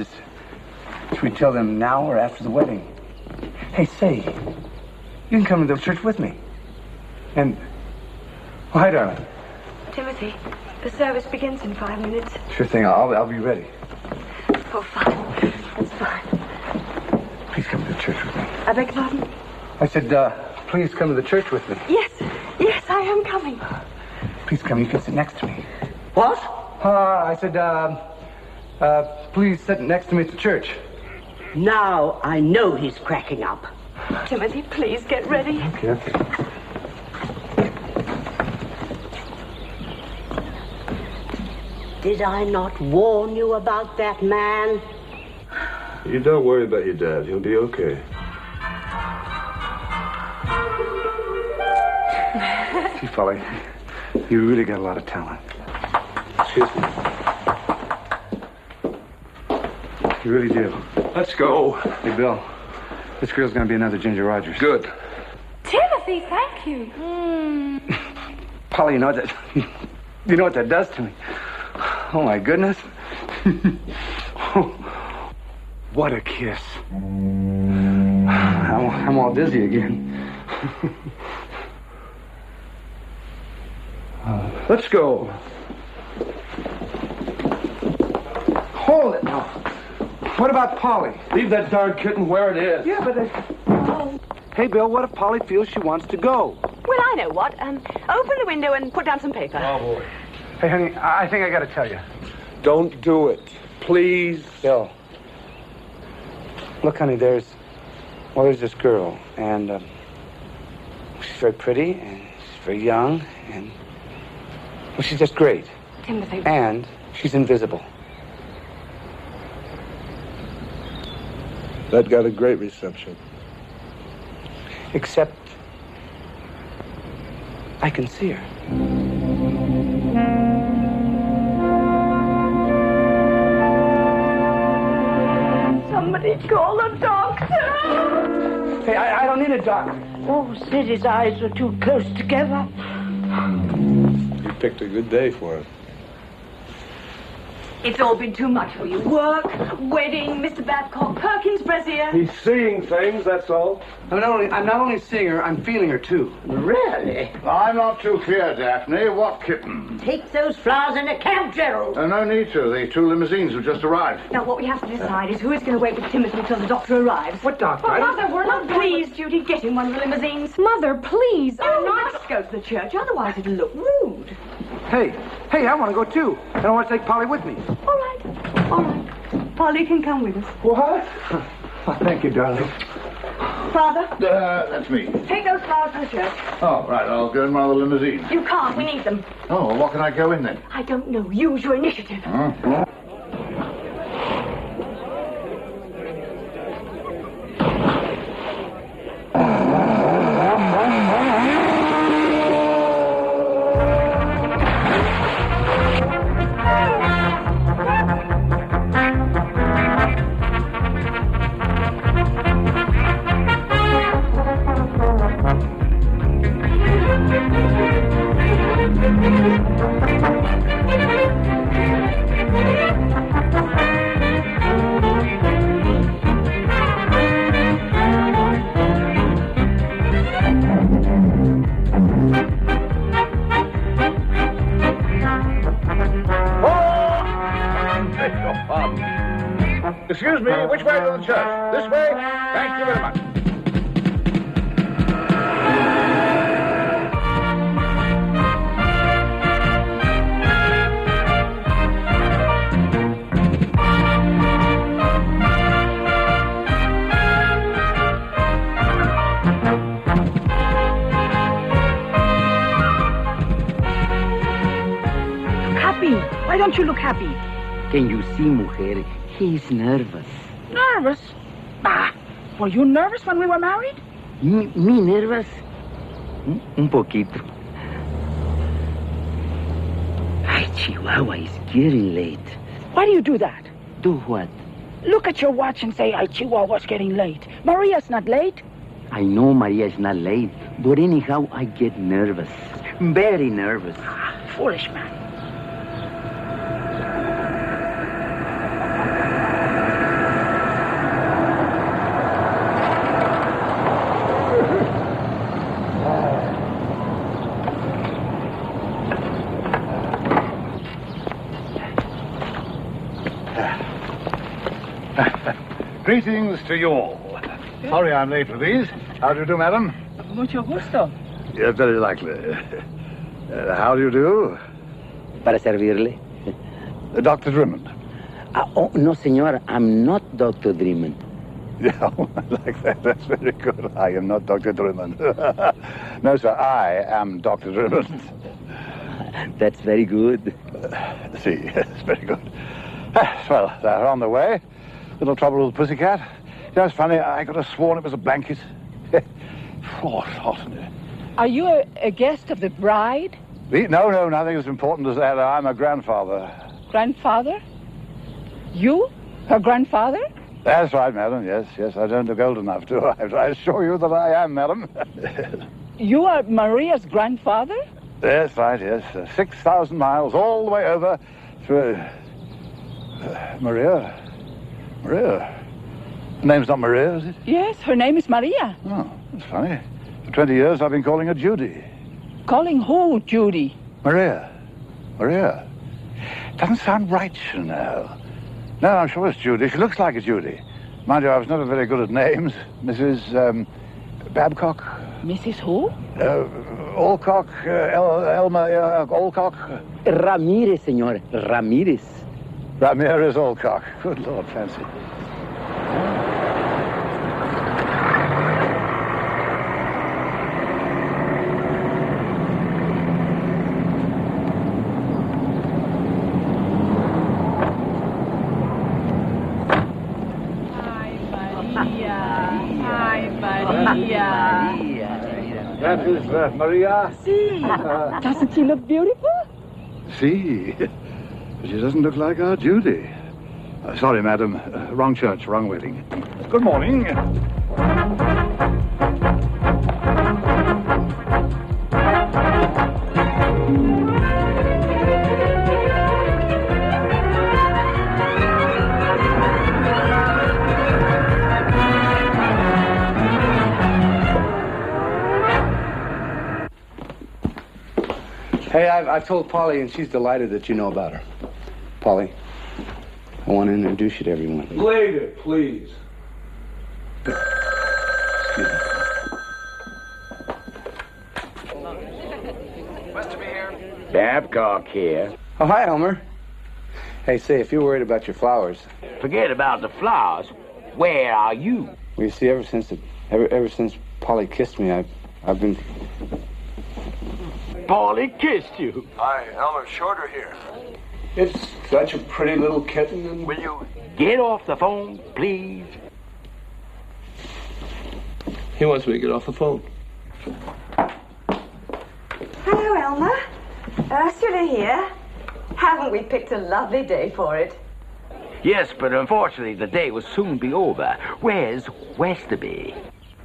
should we tell them now or after the wedding? Hey, say, you can come to the church with me. And, oh, hi, darling. Timothy, the service begins in 5 minutes. Sure thing. I'll be ready. Oh, fine. That's fine. Please come to the church with me. I beg your pardon? I said, please come to the church with me. Yes, I am coming. Please come. You can sit next to me. What? I said, please sit next to me at the church. Now I know he's cracking up. Timothy, please get ready. Okay. Did I not warn you about that man? You don't worry about your dad. He'll be okay. See, Polly, you really got a lot of talent. Excuse me. You really do. Let's go. Hey, Bill, this girl's gonna be another Ginger Rogers. Good. Timothy, thank you. Polly, you know what that does to me? Oh, my goodness. What a kiss. I'm all dizzy again. Let's go. Hold it now. What about Polly? Leave that darn kitten where it is. Yeah, but... Hey, Bill, what if Polly feels she wants to go? Well, I know what. Open the window and put down some paper. Oh, boy. Hey, honey, I think I gotta tell you. Don't do it. Please. Bill. Look, honey, there's this girl, and she's very pretty, and she's very young, and well, she's just great. Timothy. And she's invisible. That got a great reception. Except I can see her. Somebody call a doctor. Hey, I don't need a doctor. Oh, said his eyes were too close together. You picked a good day for it. It's all been too much for you. Work, wedding, Mr. Babcock, Perkins' brassiere. He's seeing things, that's all. I'm not only seeing her, I'm feeling her, too. Really? I'm not too clear, Daphne. What kitten? Take those flowers in a cab, Gerald. No need to. The 2 limousines have just arrived. Now, what we have to decide is who is going to wait with Timothy until the doctor arrives. What doctor? Oh, Mother, we're not... Please, Judy, get in one of the limousines. Mother, please. You must go to the church, otherwise it'll look rude. Hey, I want to go, too. And I want to take Polly with me. All right. Polly can come with us. What? Oh, thank you, darling. Father? That's me. Take those flowers to the church. Oh, right. I'll go in one of the limousines. You can't. We need them. Oh, well, what can I go in then? I don't know. Use your initiative. Huh? Excuse me, which way to the church? This way? Thank you very much. Happy. Why don't you look happy? Can you see, mujer? He's nervous. Nervous? Ah, were you nervous when we were married? Me nervous? Un poquito. Ay, Chihuahua, it's getting late. Why do you do that? Do what? Look at your watch and say, ay, Chihuahua's getting late. Maria's not late. I know Maria's not late, but anyhow, I get nervous. Very nervous. Ah, foolish man. Greetings to you all. Sorry I'm late for these. How do you do, madam? Mucho gusto. Yes, very likely. How do you do? Para servirle. Dr. Drummond. Oh, no, senor. I'm not Dr. Drummond. Yeah, like that. That's very good. I am not Dr. Drummond. No, sir, I am Dr. Drummond. That's very good. See, yes, very good. Well, they're on the way. Little trouble with Pussycat. You know, it's funny, I could have sworn it was a blanket. Oh, hot. Are you a guest of the bride? No, nothing as important as that. I'm a grandfather. Grandfather? You? Her grandfather? That's right, madam. Yes, I don't look old enough to. I assure you that I am, madam. You are Maria's grandfather? That's right, yes. 6,000 miles all the way over through... Maria? Her name's not Maria, is it? Yes, her name is Maria. Oh, that's funny. For 20 years, I've been calling her Judy. Calling who Judy? Maria. Doesn't sound right, you know. No, I'm sure it's Judy. She looks like a Judy. Mind you, I was never very good at names. Mrs. Babcock. Mrs. who? Alcock. Elmer Alcock. Ramirez, senor. Ramirez. Ramirez Alcock. Good Lord, fancy. That is Maria. See, doesn't she look beautiful? See, she doesn't look like our Judy. Sorry, madam. Wrong church, wrong wedding. Good morning. Hey, I've told Polly, and she's delighted that you know about her. Polly, I want to introduce you to everyone. Later, please. Babcock here. Oh, hi, Elmer. Hey, say, if you're worried about your flowers... Forget about the flowers. Where are you? Well, you see, ever since Polly kissed me, I've been... Polly kissed you. Hi, Elmer Shorter here. It's such a pretty little kitten. And... Will you get off the phone, please? He wants me to get off the phone. Hello, Elmer. Ursula here. Haven't we picked a lovely day for it? Yes, but unfortunately the day will soon be over. Where's Westerby?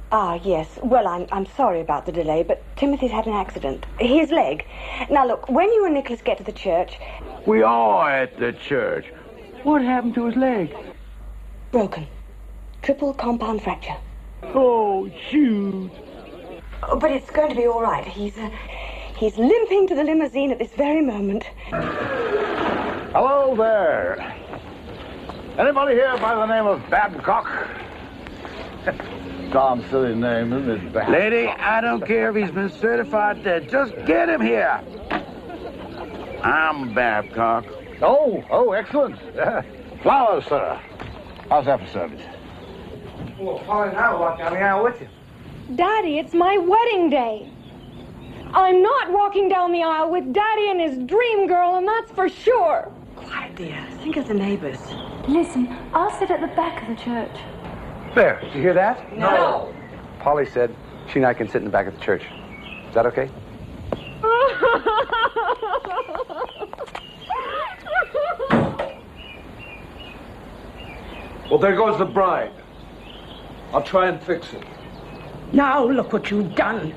Ah, yes. Well, I'm sorry about the delay, but Timothy's had an accident. His leg. Now, look, when you and Nicholas get to the church... We are at the church. What happened to his leg? Broken. Triple compound fracture. Oh, shoot. Oh, but it's going to be all right. He's limping to the limousine at this very moment. Hello there. Anybody here by the name of Babcock? Darn silly name, isn't it? Babcock. Lady, I don't care if he's been certified dead. Just get him here. I'm Babcock. Oh, excellent. Flowers, sir. How's that for service? Well, Polly and I will walk down the aisle with you. Daddy, it's my wedding day. I'm not walking down the aisle with Daddy and his dream girl, and that's for sure. Quiet, dear. Think of the neighbors. Listen, I'll sit at the back of the church. There, did you hear that? No. Polly said she and I can sit in the back of the church. Is that okay? Well, there goes the bride. I'll try and fix it. Now look what you've done.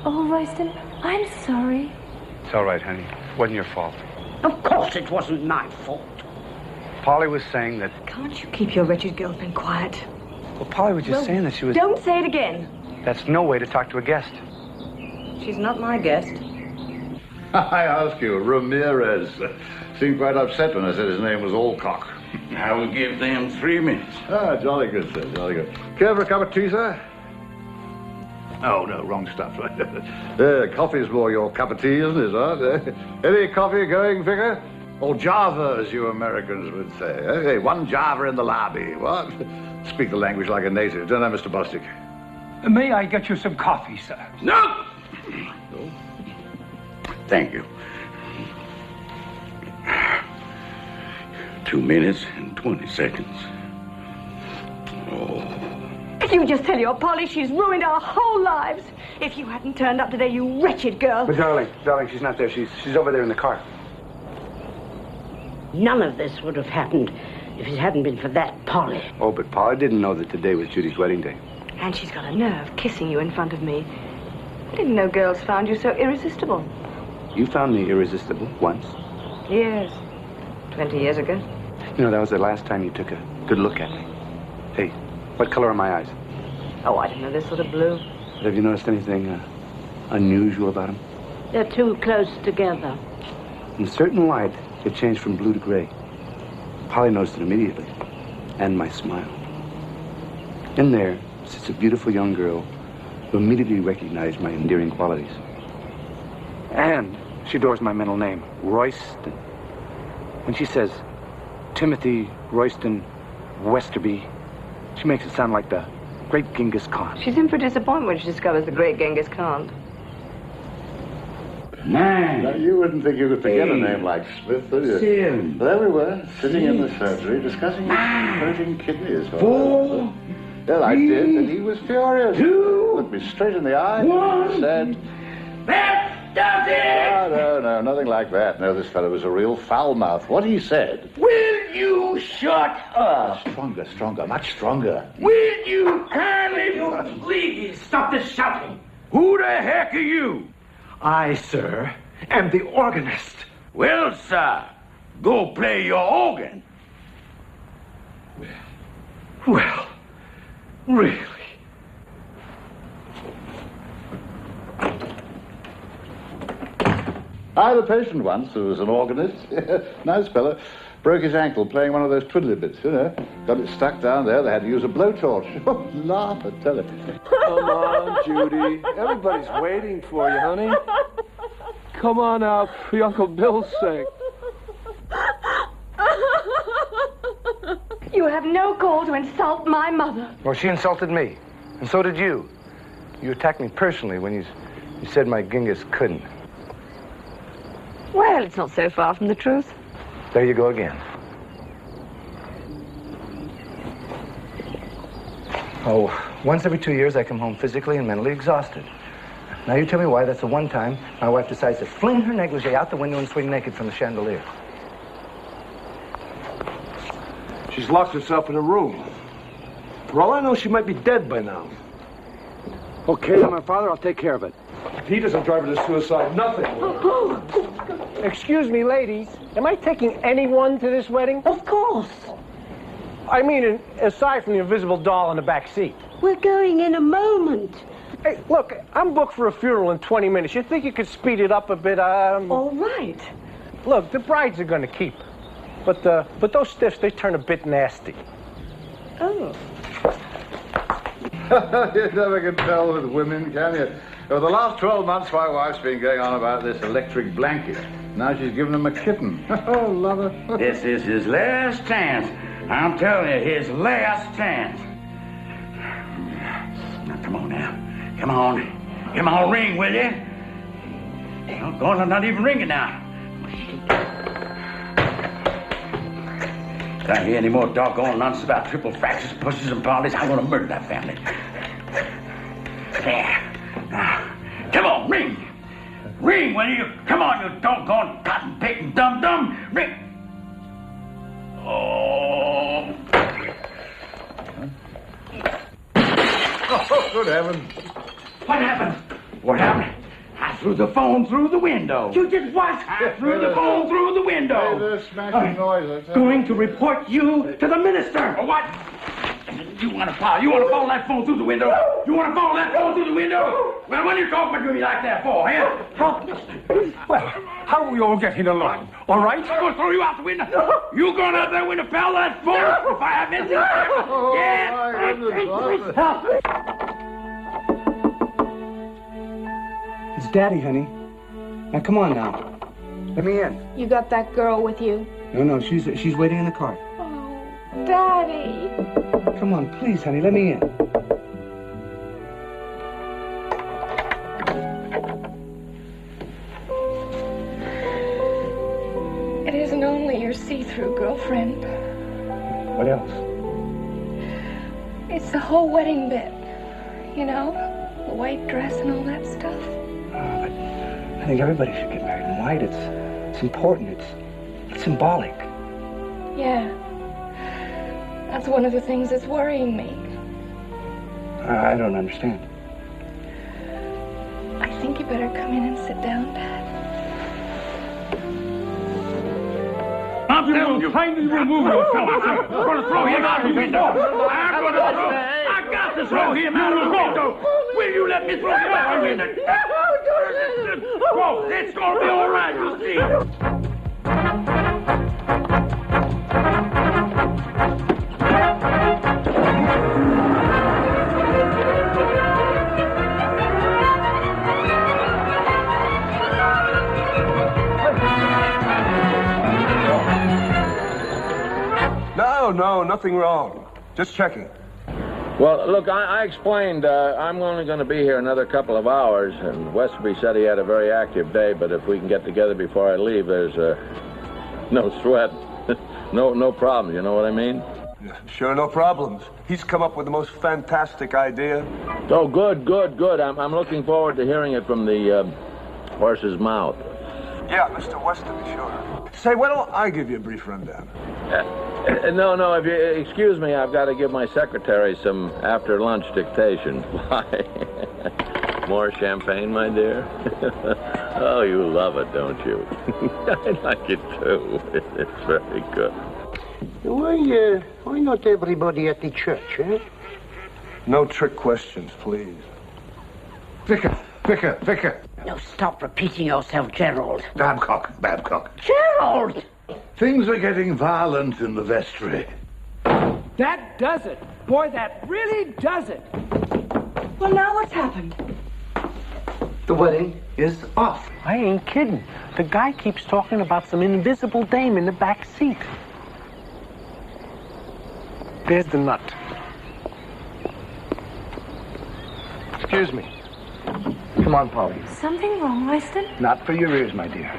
Oh, Royston, I'm sorry. It's all right, honey. It wasn't your fault. Of course it wasn't my fault. Polly was saying that... Can't you keep your wretched girlfriend quiet? Well, Polly was just saying that she was... Don't say it again. That's no way to talk to a guest. She's not my guest. I ask you, Ramirez seemed quite upset when I said his name was Alcock. I will give them 3 minutes. Ah, jolly good, sir, jolly good. Care for a cup of tea, sir? Oh, no, wrong stuff. Coffee's more your cup of tea, isn't it, huh? Any coffee going, Vicar? Or Java, as you Americans would say. Hey, 1 Java in the lobby, what? speak the language like a native, don't I, Mr. Bostic? May I get you some coffee, sir? No! Thank you. 2 minutes and 20 seconds. Oh. If you just tell your Polly she's ruined our whole lives. If you hadn't turned up today, you wretched girl. But darling, she's not there. She's over there in the car. None of this would have happened if it hadn't been for that Polly. Oh, but Polly didn't know that today was Judy's wedding day. And she's got a nerve kissing you in front of me. I didn't know girls found you so irresistible. You found me irresistible once. Years. 20 years ago. You know, that was the last time you took a good look at me. Hey, what color are my eyes? Oh, I didn't know this sort of blue. Have you noticed anything unusual about them? They're too close together. In certain light, it changed from blue to gray. Polly noticed it immediately. And my smile. In there sits a beautiful young girl who immediately recognized my endearing qualities. And she adores my middle name, Royston. When she says, Timothy Royston Westerby, she makes it sound like the great Genghis Khan. She's in for disappointment when she discovers the great Genghis Khan. Nine. Now, you wouldn't think you could forget a name like Smith, would you? 7. There we were, sitting in the surgery, discussing hurting kidneys. 4. Well, I did, and he was furious. 2. Looked me straight in the eye 1. and said... That does it! No, nothing like that. No, this fellow was a real foul mouth. What he said... Will you shut up? Stronger, much stronger. Will you kindly please stop this shouting? Who the heck are you? I, sir, am the organist. Well, sir, go play your organ. Well, really? I had a patient once who was an organist. Nice fellow. Broke his ankle playing one of those twiddly bits, you know. Got it stuck down there. They had to use a blowtorch. Oh, laugh, I tell you. Come on, Judy. Everybody's waiting for you, honey. Come on out for your Uncle Bill's sake. You have no call to insult my mother. Well, she insulted me. And so did you. You attacked me personally when you said my Genghis couldn't. Well, it's not so far from the truth. There you go again. Oh, once every 2 years I come home physically and mentally exhausted. Now you tell me why that's the one time my wife decides to fling her negligee out the window and swing naked from the chandelier. She's locked herself in a room. For all I know, she might be dead by now. Okay, my father, I'll take care of it. If he doesn't drive her to suicide, nothing will. Excuse me, ladies. Am I taking anyone to this wedding? Of course. I mean, aside from the invisible doll in the back seat. We're going in a moment. Hey, look, I'm booked for a funeral in 20 minutes. You think you could speed it up a bit? All right. Look, the brides are going to keep. But those stiffs, they turn a bit nasty. Oh. You never can tell with women, can you? For the last 12 months, my wife's been going on about this electric blanket. Now she's given him a kitten. Oh, love her. This is his last chance. I'm telling you, his last chance. Now, come on now. Come on. Come on, ring, will you? Doggone, I'm not even ringing now. If I hear any more doggone nonsense about triple fractures, pushes, and polys, I'm going to murder that family. There. Now, come on, ring. Ring, will you? Come on, you doggone cotton-picking dum-dum. Ring. Oh. Oh, good heavens. What happened? What happened? I threw the phone through the window. You did what? I threw the phone through the window. Hey, there's smashing noise. Going to report you to the minister. Or what? You want to follow that phone through the window? You want to follow that phone through the window? Well, what are you talking to me like that for, eh? Well, how are we all getting along? All right? I'm going to throw you out the window. You going out that window, pal, that phone? If I have anything. It's Daddy, honey. Now, come on now. Let me in. You got that girl with you? No, she's waiting in the car. Oh, Daddy. Come on, please, honey, let me in. It isn't only your see-through girlfriend. What else? It's the whole wedding bit. You know, the white dress and all that stuff. But I think everybody should get married in white. It's important. It's symbolic. Yeah. That's one of the things that's worrying me. I don't understand. I think you better come in and sit down, Dad. I'm telling you, kindly remove yourself. I'm going to throw him out the window. I got to throw him out the window. Will you let me throw him out the window? Whoa, it's going to be all right, you see. No, nothing wrong. Just checking. Well, look, I explained I'm only going to be here another couple of hours, and Westerby said he had a very active day, but if we can get together before I leave, there's no sweat. no problem, you know what I mean? Sure, no problems. He's come up with the most fantastic idea. Oh, good. I'm looking forward to hearing it from the horse's mouth. Yeah, Mr. Westerby, sure. Say, why don't I give you a brief rundown? No, if you excuse me, I've got to give my secretary some after-lunch dictation. Why? More champagne, my dear? Oh, you love it, don't you? I like it, too. It's very good. Why not everybody at the church, eh? No trick questions, please. Vicar. No, stop repeating yourself, Gerald. Babcock. Gerald! Things are getting violent in the vestry. That does it. Boy, that really does it. Well, now what's happened? The wedding is off. I ain't kidding. The guy keeps talking about some invisible dame in the back seat. There's the nut. Excuse me. Come on, Polly. Something wrong, Royston? Not for your ears, my dear.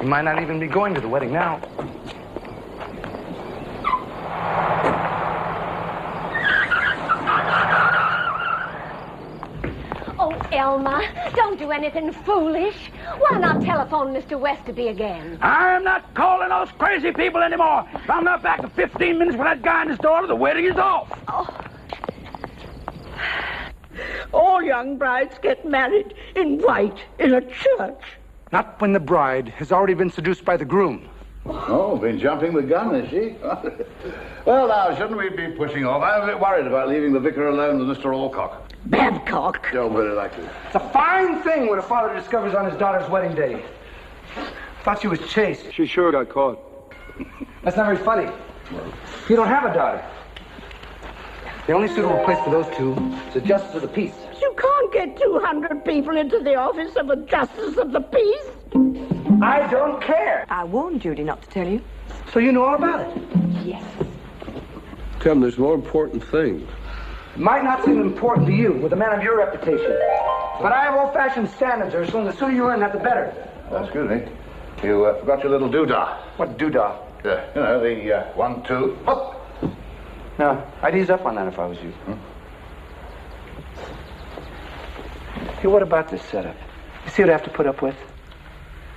You might not even be going to the wedding now. Oh, Elma, don't do anything foolish. Why not telephone Mr. Westerby again? I am not calling those crazy people anymore. If I'm not back in 15 minutes with that guy in his daughter, the wedding is off. Oh. All young brides get married in white in a church. Not when the bride has already been seduced by the groom. Oh, been jumping the gun, is she? Well, now, shouldn't we be pushing off? I'm a bit worried about leaving the vicar alone with Mr. Alcock. Babcock. Oh, very likely. It's a fine thing when a father discovers on his daughter's wedding day. Thought she was chaste. She sure got caught. That's not very funny. You don't have a daughter. The only suitable place for those two is the justice of the peace. You can't get 200 people into the office of a justice of the peace. I don't care. I warned Judy not to tell you. So you know all about it? Yes. Tim, there's more important things. It might not seem important to you with a man of your reputation. But I have old-fashioned standards, Ursula, and the sooner you learn that, the better. Excuse me. You forgot your little doodah. What doodah? You know, the 1, 2, hop. No, I'd ease up on that if I was you. Hey, what about this setup? You see what I have to put up with?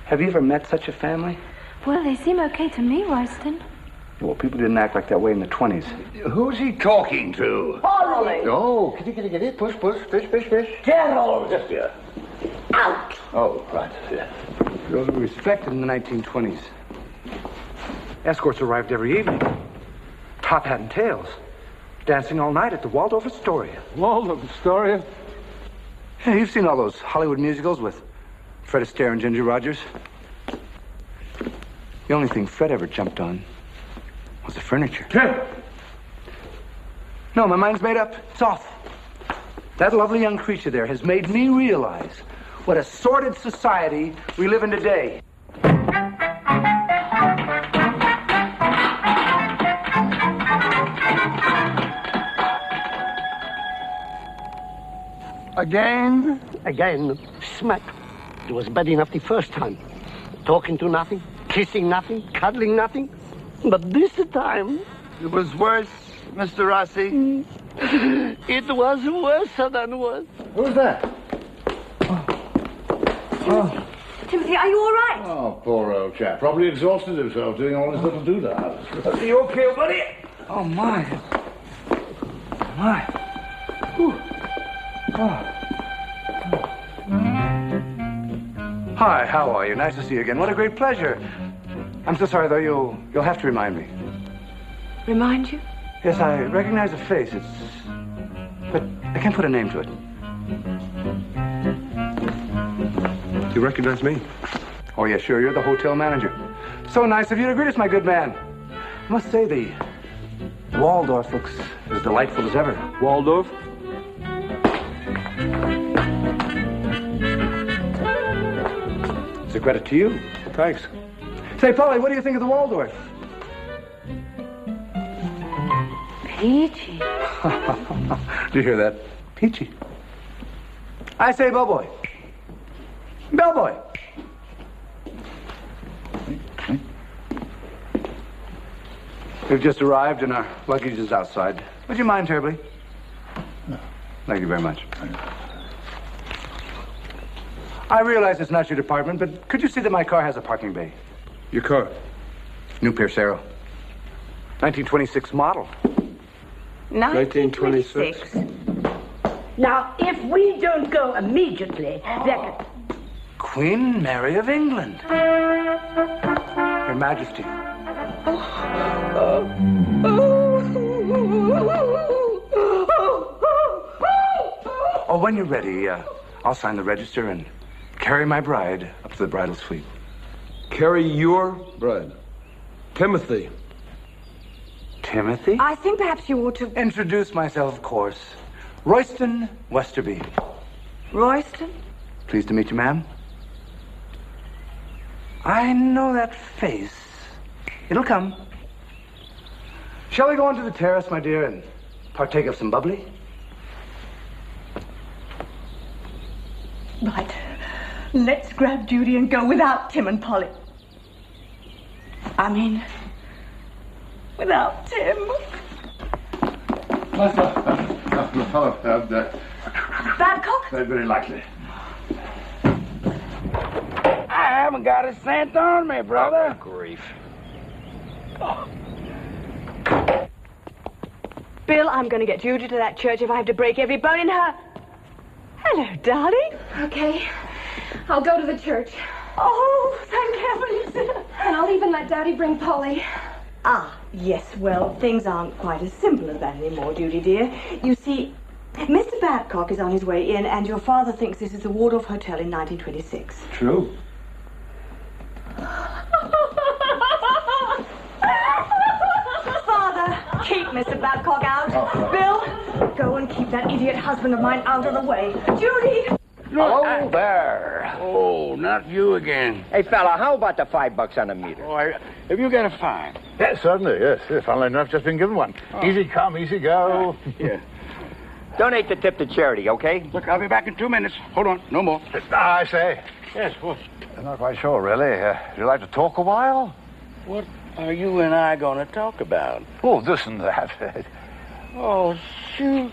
Have you ever met such a family? Well, they seem okay to me, Royston. Well, people didn't act like that way in the 20s. Who's he talking to? Orally. Oh, kitty, push, fish. Gerald. Just here. Out. Oh, right, yeah. Girls were respected in the 1920s. Escorts arrived every evening. Top hat and tails. Dancing all night at the Waldorf Astoria. Waldorf Astoria? Yeah, you've seen all those Hollywood musicals with Fred Astaire and Ginger Rogers. The only thing Fred ever jumped on was the furniture. No, my mind's made up. It's off. That lovely young creature there has made me realize what a sordid society we live in today. Again? Again. Smack. It was bad enough the first time. Talking to nothing, kissing nothing, cuddling nothing. But this time... It was worse, Mr. Rossi. It was worse than worse. Who's that? Oh. Timothy, are you all right? Oh, poor old chap. Probably exhausted himself doing all his little doodads. Are you okay, buddy? Oh, my. My. Whew. Oh. Hi, how are you? Nice to see you again. What a great pleasure. I'm so sorry, though. You'll have to remind me. Remind you? Yes, I recognize the face. But I can't put a name to it. You recognize me? Oh, yeah, sure. You're the hotel manager. So nice of you to greet us, my good man. I must say, the Waldorf looks as delightful as ever. Waldorf? It's a credit to you. Thanks. Say, Polly, what do you think of the Waldorf? Peachy. Do you hear that? Peachy. I say, bellboy. Bellboy. We've just arrived and our luggage is outside. Would you mind terribly? No. Thank you very much. I realize it's not your department, but could you see that my car has a parking bay? Your car? New Piercero. 1926 model. 1926. Now, if we don't go immediately, there can... Queen Mary of England. Your Majesty. Oh, when you're ready, I'll sign the register and carry my bride up to the bridal suite. Carry your bride? Timothy. Timothy? I think perhaps you ought to... Introduce myself, of course. Royston Westerby. Royston? Pleased to meet you, ma'am. I know that face. It'll come. Shall we go onto the terrace, my dear, and partake of some bubbly? Right. Let's grab Judy and go without Tim and Polly. I mean, without Tim. Babcock? Very likely. I haven't got a cent on me, brother. Oh, grief. Oh. Bill, I'm going to get Judy to that church if I have to break every bone in her. Hello, darling. Okay. I'll go to the church. Oh, thank heavens. And I'll even let Daddy bring Polly. Ah, yes, well, things aren't quite as simple as that anymore, Judy, dear. You see, Mr. Babcock is on his way in, and your father thinks this is the Waldorf Hotel in 1926. True. Father, keep Mr. Babcock out. Oh. Bill, go and keep that idiot husband of mine out of the way. Judy! Hello there. Oh, not you again. Hey, fella, how about the $5 on the meter? Oh, have you got a fine? Yes, certainly, yes. Funnily enough, just been given one. Oh. Easy come, easy go. Yeah. Donate the tip to charity, okay? Look, I'll be back in 2 minutes. Hold on, no more. I say. Yes, what? I'm not quite sure, really. Would you like to talk a while? What are you and I going to talk about? Oh, this and that. Oh, shoot.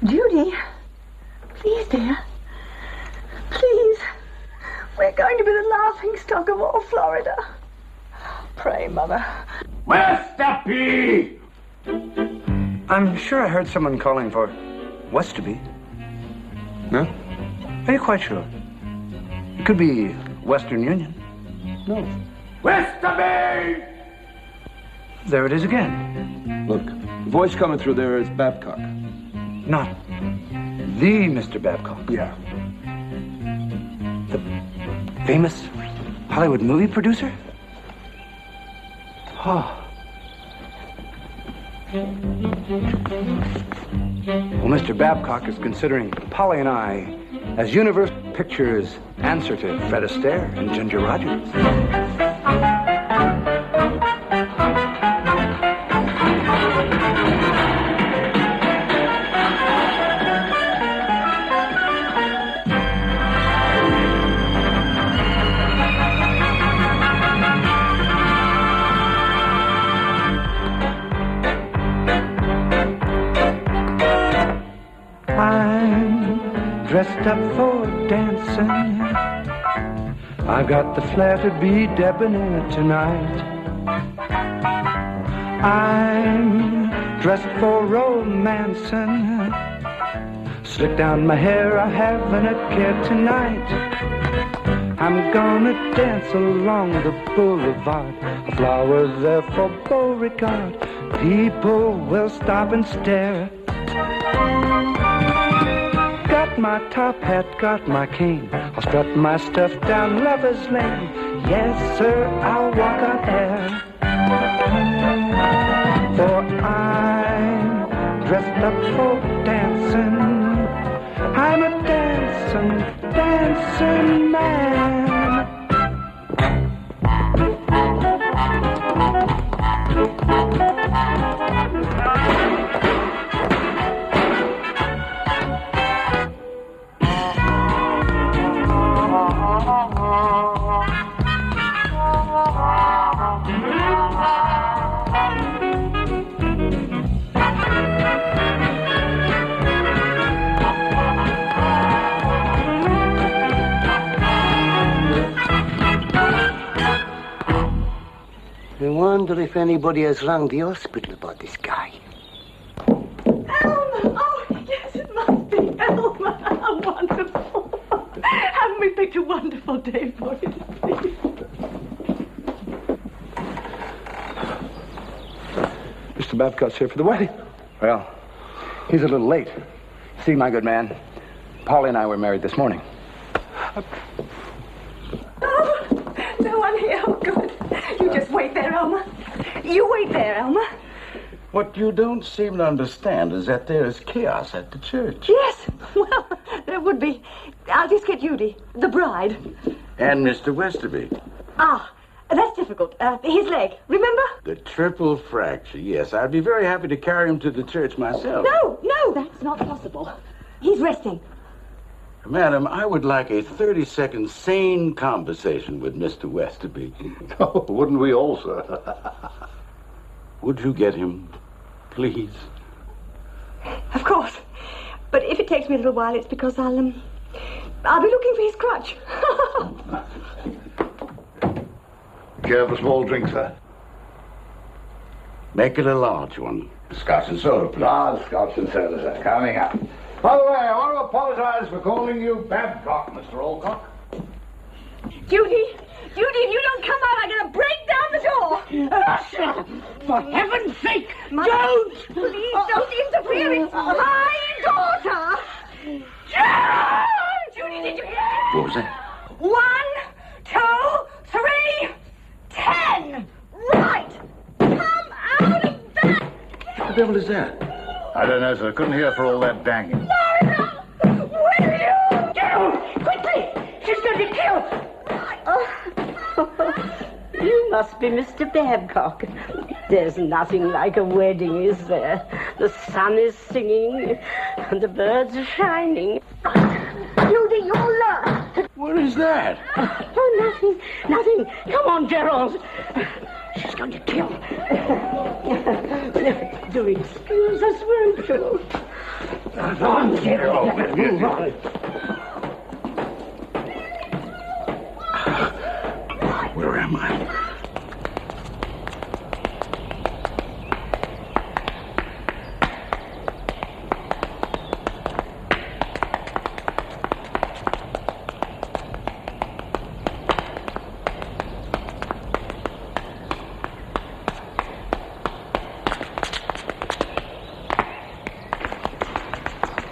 Judy, please, dear. Please. We're going to be the laughingstock of all Florida. Pray, Mother. Westerby! I'm sure I heard someone calling for Westerby. No? Are you quite sure? It could be Western Union. No. Westerby! There it is again. Look, the voice coming through there is Babcock. Not the Mr. Babcock. Yeah. The famous Hollywood movie producer? Oh. Well, Mr. Babcock is considering Polly and I as Universal Pictures' answer to Fred Astaire and Ginger Rogers. dancing. I've got the flair to be debonair tonight. I'm dressed for romancing. Slick down my hair, I haven't a care tonight. I'm gonna dance along the boulevard. A flower there for Beauregard. People will stop and stare. Got my top hat, got my cane. I'll strut my stuff down Lover's Lane. Yes, sir, I'll walk on air. For I'm dressed up for dancing. I'm a dancing, dancing man. I wonder if anybody has rung the hospital about this guy. Elmer! Oh, yes, it must be Elmer. How wonderful. Haven't we picked a wonderful day for it? Mr. Babcock's here for the wedding. Well, he's a little late. See, my good man, Polly and I were married this morning. Oh, no one here. Oh, good. You just wait there, Elmer. You wait there, Elmer. What you don't seem to understand is that there is chaos at the church. Yes, well, there would be. I'll just get Judy, the bride. And Mr. Westerby. Ah, that's difficult. His leg, remember? The triple fracture, yes. I'd be very happy to carry him to the church myself. No, that's not possible. He's resting. Madam, I would like a 30-second sane conversation with Mr. Westerby. Oh, wouldn't we all, sir? Would you get him, please? Of course. But if it takes me a little while, it's because I'll be looking for his crutch. Care of a small drink, sir? Make it a large one. Scotch and soda, please. Ah, Scotch and soda, sir. Coming up. By the way, I want to apologize for calling you Babcock, Mr. Alcock. Judy, if you don't come out, I'm going to break down the door. Russia! For heaven's sake, Mother, don't! Please don't interfere. It's my daughter. Judy, did you hear? What was that? 1, 2, 3, 10. Right. Come out of that. What the devil is that? I don't know, sir. Couldn't hear for all that banging. Will you? Down! Quickly! She's going to be killed! You must be Mr. Babcock. There's nothing like a wedding, is there? The sun is singing and the birds are shining. Judy, you'll learn. What is that? Oh, nothing. Come on, Gerald. She's going to kill. Do excuse us, won't you? Come on, Gerald. Move on. Where am I?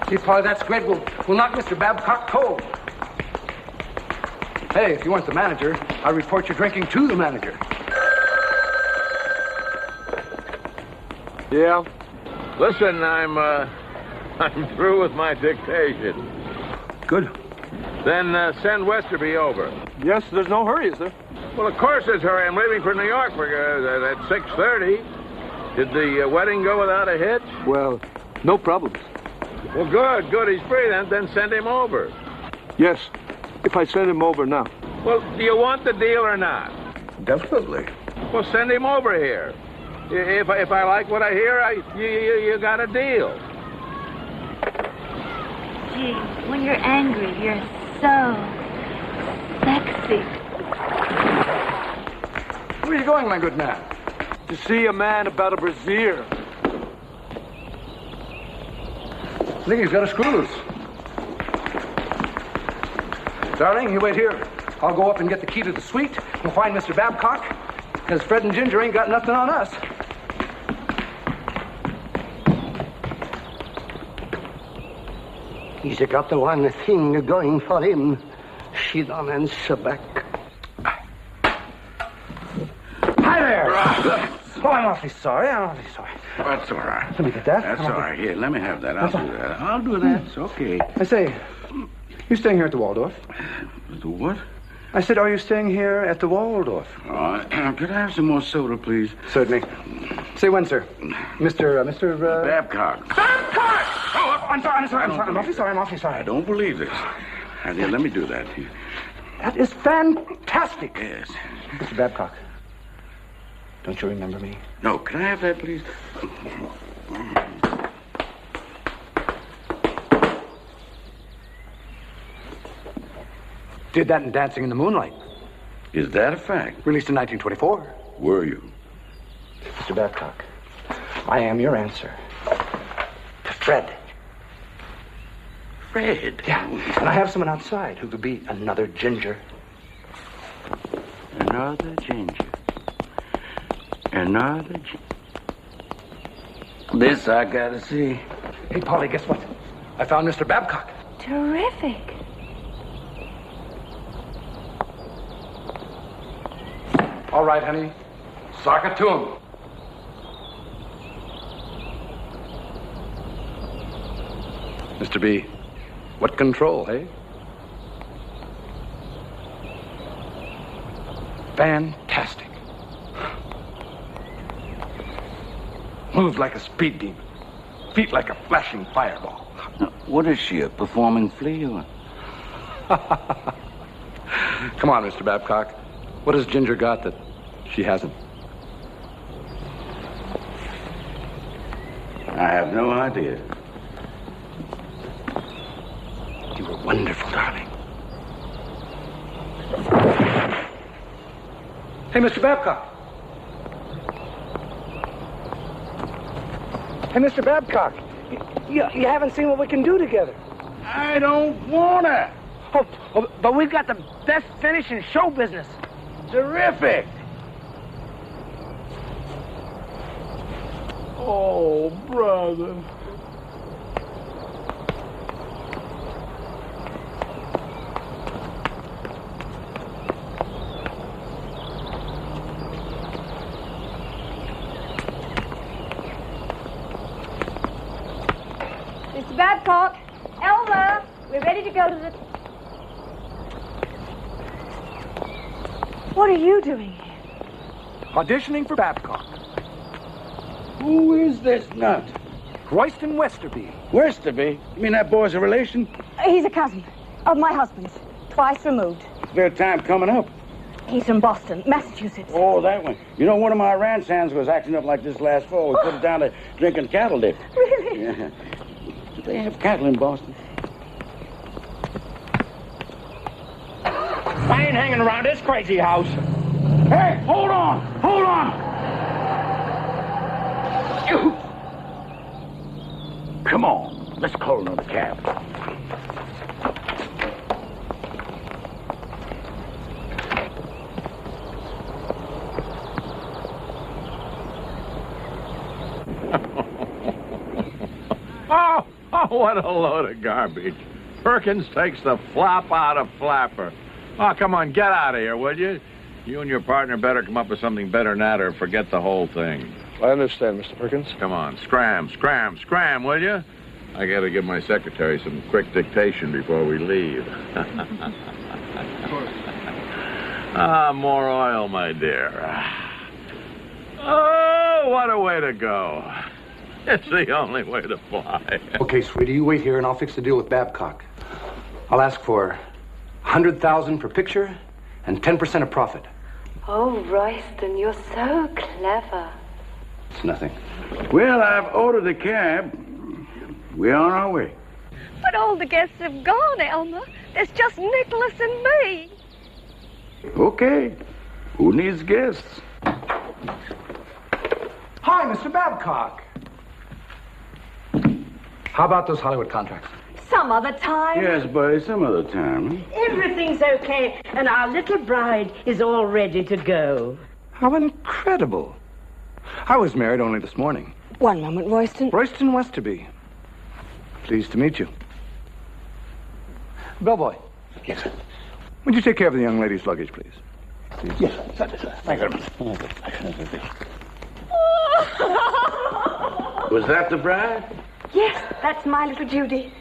Gee, Polly, that's great. We'll knock Mr. Babcock cold. Hey, if you want the manager, I'll report your drinking to the manager. Yeah? Listen, I'm through with my dictation. Good. Then send Westerby over. Yes, there's no hurry, is there? Well, of course there's hurry. I'm leaving for New York at 6:30. Did the wedding go without a hitch? Well, no problems. Well, good. He's free then. Then send him over. Yes, if I send him over now. Well, do you want the deal or not? Definitely. Well, send him over here. If I like what I hear, you got a deal. Gee, when you're angry, you're so sexy. Where are you going, my good man? To see a man about a brassiere. I think he's got a screw loose. Darling, you wait here. I'll go up and get the key to the suite. We'll find Mr. Babcock, because Fred and Ginger ain't got nothing on us. He's got the one thing going for him. She don't answer back. Hi there! Oh, I'm awfully sorry. That's all right. Let me get that. That's all right. Here, let me have that. I'll do that. It's okay. I say, you staying here at the Waldorf? The what? I said, are you staying here at the Waldorf? Could I have some more soda, please? Certainly. Say when, sir. Mr. Babcock. Babcock! Oh, I'm sorry. I'm awfully sorry. I don't believe this. Here, let me do that. That is fantastic. Yes. Mr. Babcock, don't you remember me? No, can I have that, please? Did that in Dancing in the Moonlight. Is that a fact? Released in 1924. Were you? Mr. Babcock, I am your answer to Fred. Fred? Yeah, and I have someone outside who could be another Ginger. Another Ginger. This I gotta see. Hey, Polly, guess what? I found Mr. Babcock. Terrific. All right, honey. Sock it to him. Mr. B, what control, eh? Fantastic. Moves like a speed demon. Feet like a flashing fireball. Now, what is she, a performing flea or? Come on, Mr. Babcock. What has Ginger got that she hasn't? I have no idea. You were wonderful, darling. Hey, Mr. Babcock. Hey, Mr. Babcock. You haven't seen what we can do together. I don't wanna. Oh, but we've got the best finish in show business. Terrific. Oh, brother. Mr. Babcock, Elmer, we're ready to go to the... What are you doing here? Auditioning for Babcock. Who is this nut? Royston Westerby. Westerby? You mean that boy's a relation? He's a cousin of my husband's, twice removed. Their time coming up. He's from Boston, Massachusetts. Oh, that one. You know, one of my ranch hands was acting up like this last fall. We put it down to drinking cattle dip. Really? Yeah. Do they have cattle in Boston? I ain't hanging around this crazy house. Hey, hold on! Hold on! Come on, let's call another cab. Oh, what a load of garbage. Perkins takes the flop out of Flapper. Oh, come on, get out of here, will you? You and your partner better come up with something better than that or forget the whole thing. I understand, Mr. Perkins. Come on, scram, will you? I gotta give my secretary some quick dictation before we leave. More oil, my dear. Oh, what a way to go. It's the only way to fly. Okay, sweetie, you wait here and I'll fix the deal with Babcock. I'll ask for $100,000 per picture and 10% of profit. Oh, Royston, you're so clever. It's nothing. Well, I've ordered a cab. We're on our way. But all the guests have gone, Elmer. There's just Nicholas and me. Okay. Who needs guests? Hi, Mr. Babcock. How about those Hollywood contracts? Some other time. Yes, buddy, some other time. Everything's okay, and our little bride is all ready to go. How incredible. I was married only this morning. One moment, Royston. Royston Westerby. Pleased to meet you. Bellboy. Yes, sir. Would you take care of the young lady's luggage, please? Yes, sir. Thank you very much. Was that the bride? Yes, that's my little Judy.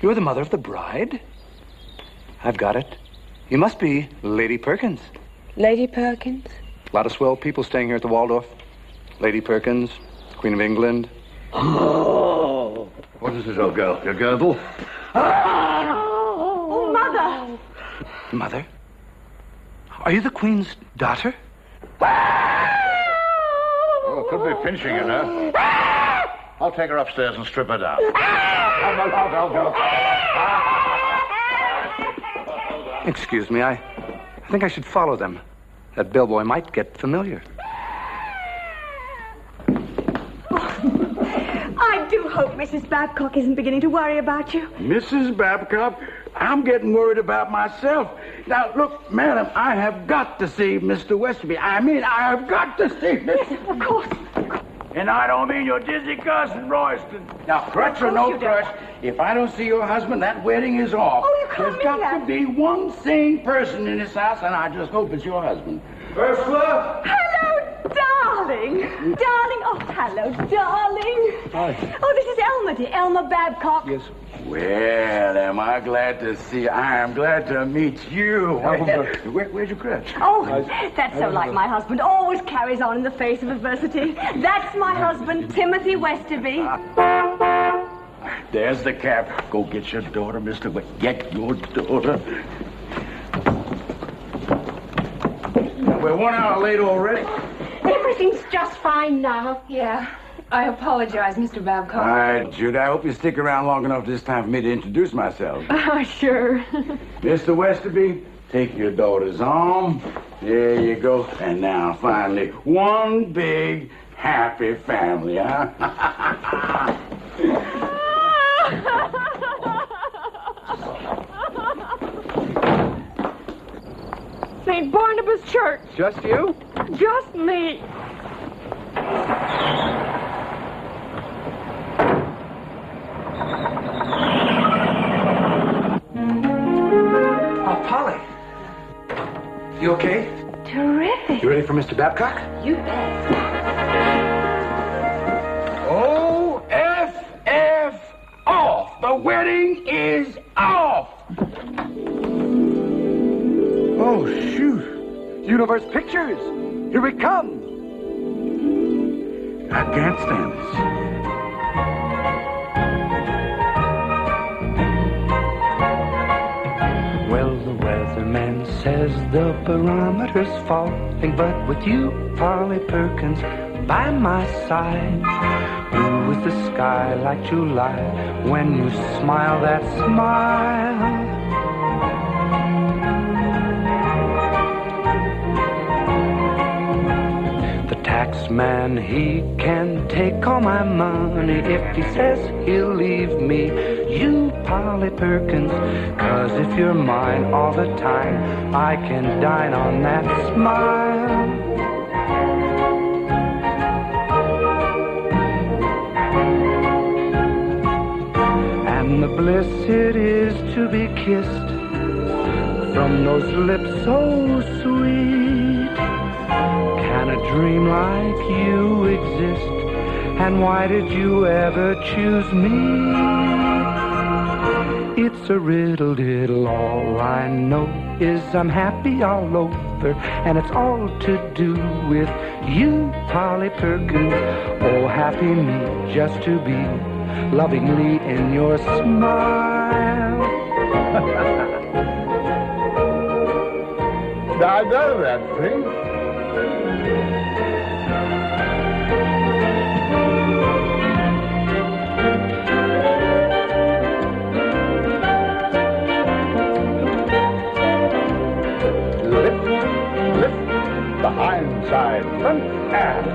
You're the mother of the bride? I've got it. You must be Lady Perkins. Lady Perkins? A lot of swell people staying here at the Waldorf. Lady Perkins, Queen of England. Oh. What is it, old girl? Your girdle? Oh, Mother! Mother? Are you the Queen's daughter? Oh, could be pinching, you know. I'll take her upstairs and strip her down. Excuse me, I think I should follow them. That bellboy might get familiar. I do hope Mrs. Babcock isn't beginning to worry about you. Mrs. Babcock, I'm getting worried about myself. Now, look, madam, I have got to see Mr. Westerby. I have got to see Mr. Yes, of course. And I don't mean your dizzy cousin, Royston. Now, crutch or no crutch, if I don't see your husband, that wedding is off. Oh, you can't There's got to be one sane person in this house, and I just hope it's your husband. Ursula? Hello, darling. Darling. Oh, hello, darling. Hi. Oh, this is Elma, dear. Elma Babcock. Yes. Well, am I glad to see. I am glad to meet you. Where'd you crutch? Oh, that's so like my husband. Always carries on in the face of adversity. That's my husband, Timothy Westerby. There's the cab. Go get your daughter, Mr. Get your daughter. We're 1 hour late already. Everything's just fine now. Yeah. I apologize, Mr. Babcock. All right, Jude, I hope you stick around long enough this time for me to introduce myself. Sure. Mr. Westerby, take your daughter's arm. There you go. And now, finally, one big, happy family, huh? St. Barnabas Church. Just you? Just me. Oh, Polly. You okay? Terrific. You ready for Mr. Babcock? You bet. O-F-F off. The wedding is off. Oh, shoot. Universe Pictures. Here we come. I can't stand this. Well, the weatherman says the barometer's falling, but with you, Polly Perkins, by my side, blue as the sky like July, when you smile that smile. The taxman, he can take all my money if he says he'll leave me, you, Polly Perkins, 'cause if you're mine all the time, I can dine on that smile. And the bliss it is to be kissed from those lips so sweet. Can a dream like you exist? And why did you ever choose me? It's a riddle diddle, all I know is I'm happy all over, and it's all to do with you, Polly Perkins. Oh, happy me just to be lovingly in your smile. I know that thing. Silent act.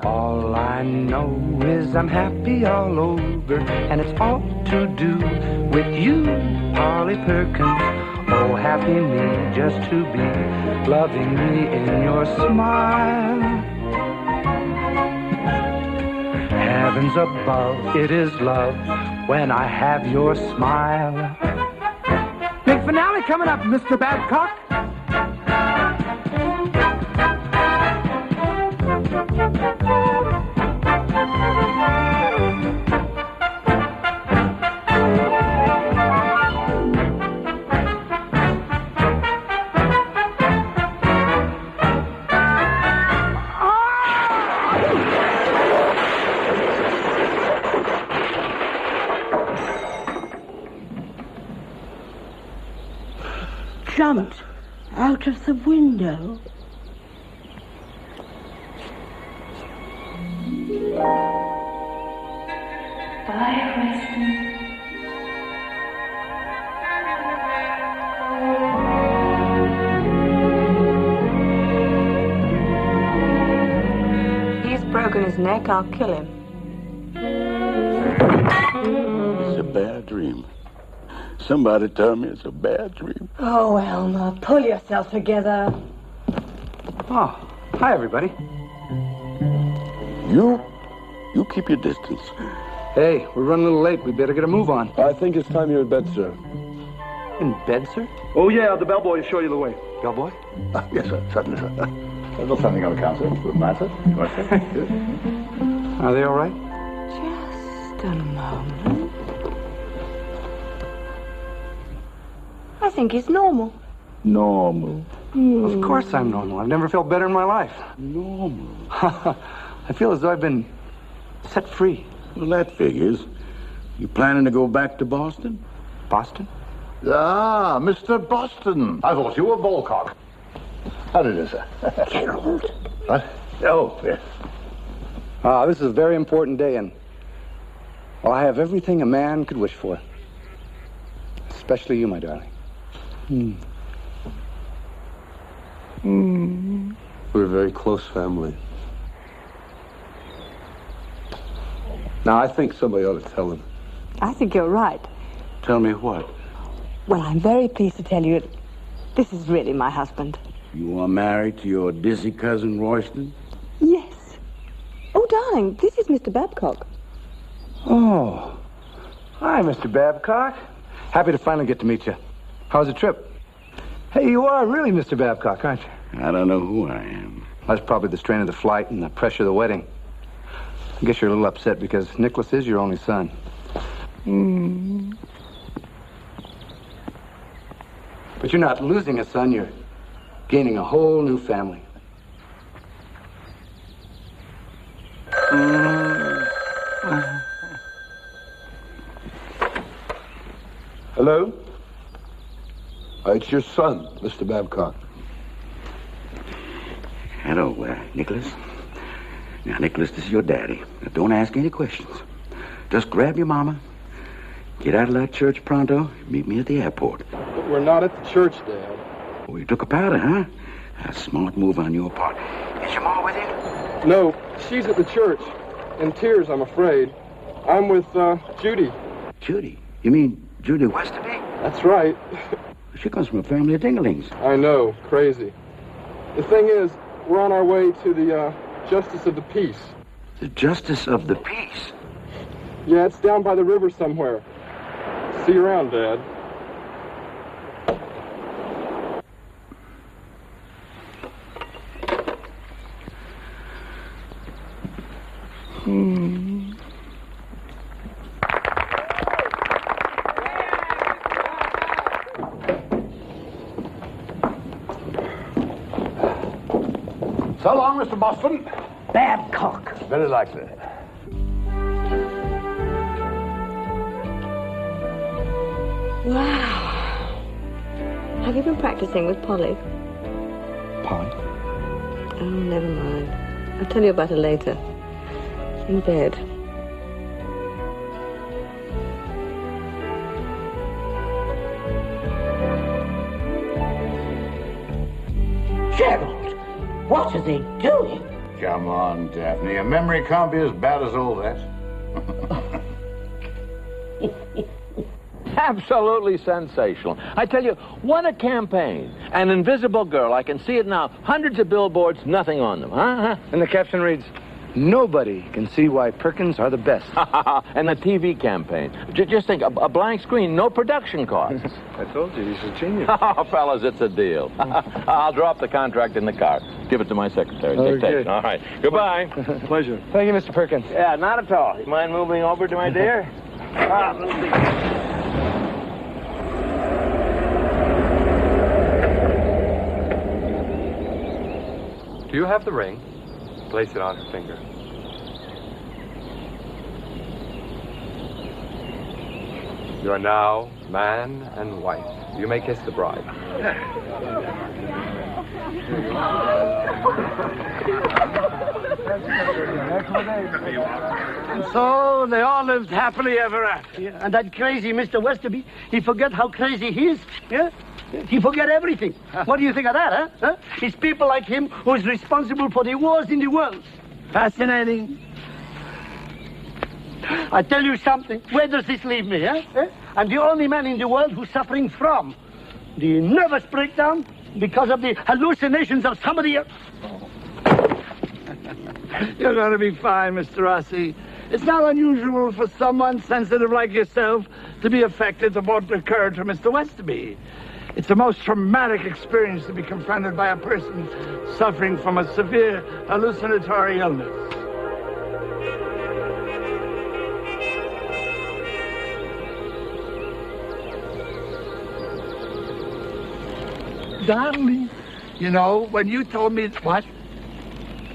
All I know is I'm happy all over, and it's all to do with you, Polly Perkins. Oh, happy me just to be loving me in your smile. Heavens above, it is love when I have your smile. Big finale coming up, Mr. Babcock. Jumped out of the window. Bye, Weston. He's broken his neck, I'll kill him. It's a bad dream. Somebody tell me it's a bad dream. Oh, Elmer, pull yourself together. Oh, hi, everybody. You keep your distance. Hey, we're running a little late. We better get a move on. I think it's time you're in bed, sir. In bed, sir? Oh, yeah, the bellboy will show you the way. Bellboy? Yes, sir, certainly, sir. I've got something on account, sir. Good night, sir. Are they all right? Just a moment. I think he's normal. Normal. Of course I'm normal. I've never felt better in my life. Normal. I feel as though I've been set free. Well, that figures. You planning to go back to Boston? Boston? Ah, Mr. Boston. I thought you were Balcon. How do you do, sir? Gerald. What? Oh, yes. This is a very important day, and well, I have everything a man could wish for. Especially you, my darling. We're a very close family. Now, I think somebody ought to tell him. I think you're right. Tell me what? Well, I'm very pleased to tell you this is really my husband. You are married to your dizzy cousin, Royston? Yes. Oh, darling, this is Mr. Babcock. Oh. Hi, Mr. Babcock. Happy to finally get to meet you. How's the trip? Hey, you are really Mr. Babcock, aren't you? I don't know who I am. That's probably the strain of the flight and the pressure of the wedding. I guess you're a little upset because Nicholas is your only son. But you're not losing a son, you're gaining a whole new family. Hello? It's your son, Mr. Babcock. Hello, Nicholas. Now, Nicholas, this is your daddy. Now, don't ask any questions. Just grab your mama, get out of that church pronto, meet me at the airport. But we're not at the church, Dad. Oh, you took a powder, huh? A smart move on your part. Is your mama with you? No, she's at the church. In tears, I'm afraid. I'm with, Judy. Judy? You mean Judy Westerby? That's right. She comes from a family of dinglings. I know, crazy. The thing is, we're on our way to the, Justice of the Peace. The Justice of the Peace? Yeah, it's down by the river somewhere. See you around, Dad. So long, Mr. Boston. Babcock. Very likely. Wow. Have you been practicing with Polly? Polly? Oh, never mind. I'll tell you about her later. In bed. Gerald, what are they doing? Come on, Daphne. A memory can't be as bad as all that. Absolutely sensational. I tell you, what a campaign. An invisible girl. I can see it now. Hundreds of billboards, nothing on them. Huh? And the caption reads, "Nobody can see why Perkins are the best." And the TV campaign. Just think, a blank screen, no production costs. I told you, he's a genius. Oh, fellas, it's a deal. I'll drop the contract in the car. Give it to my secretary. Dictation. All right. Goodbye. Pleasure. Thank you, Mr. Perkins. Yeah, not at all. You mind moving over to my dear? Do you have the ring? Place it on her finger. You are now man and wife. You may kiss the bride. And so they all lived happily ever after. Yeah. And that crazy Mr. Westerby, he forget how crazy he is. Yeah? He forget everything. What do you think of that, huh? It's people like him who is responsible for the wars in the world. Fascinating. I tell you something. Where does this leave me, huh? I'm the only man in the world who's suffering from the nervous breakdown because of the hallucinations of somebody else. You're going to be fine, Mr. Rossi. It's not unusual for someone sensitive like yourself to be affected by what occurred to Mr. Westerby. It's the most traumatic experience to be confronted by a person suffering from a severe hallucinatory illness. Darling, you know, when you told me what?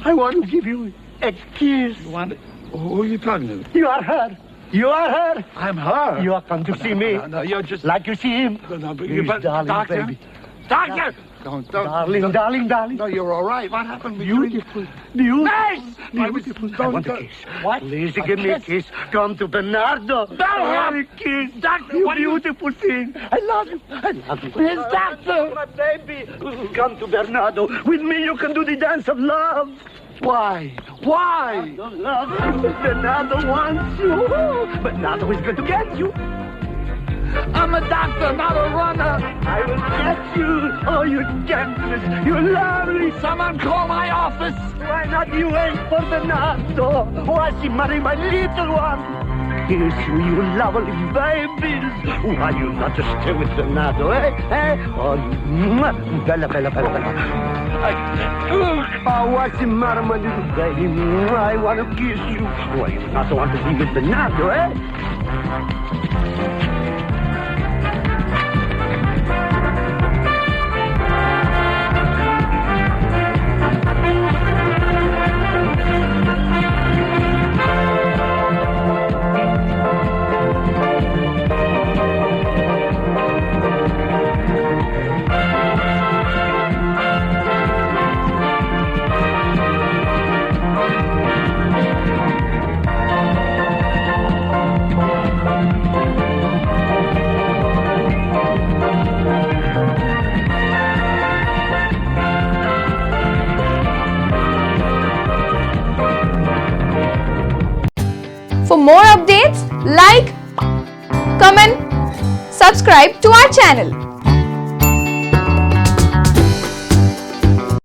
I want to give you a kiss. You want it? Who are you talking to? You are her. You are her. I'm her. You are come to see me. No, you're just... Like you see him. No, but He's darling, doctor? baby. Doctor! Don't. Darling. No, you're all right. What happened? Beautiful. Nice! Beautiful. I want a kiss. What? Please give me a kiss. Come to Bernardo. Doctor! Kiss. Doctor, You what beautiful thing. I love you. Yes, doctor. My baby. Come to Bernardo. With me you can do the dance of love. Why? Bernardo loves you. Bernardo wants you. Bernardo is going to get you. I'm a doctor, not a runner. I will get you. Oh, you gentleness. You're lovely. Someone call my office. Why not you wait for Bernardo? Why she marry my little one? Kiss you lovely babies. Why you not to stay with Bernardo, eh? Oh, Bella. Oh, what's the matter, my little baby? I want to kiss you. Why you not want to be with Bernardo, eh? For more updates, like, comment, subscribe to our channel.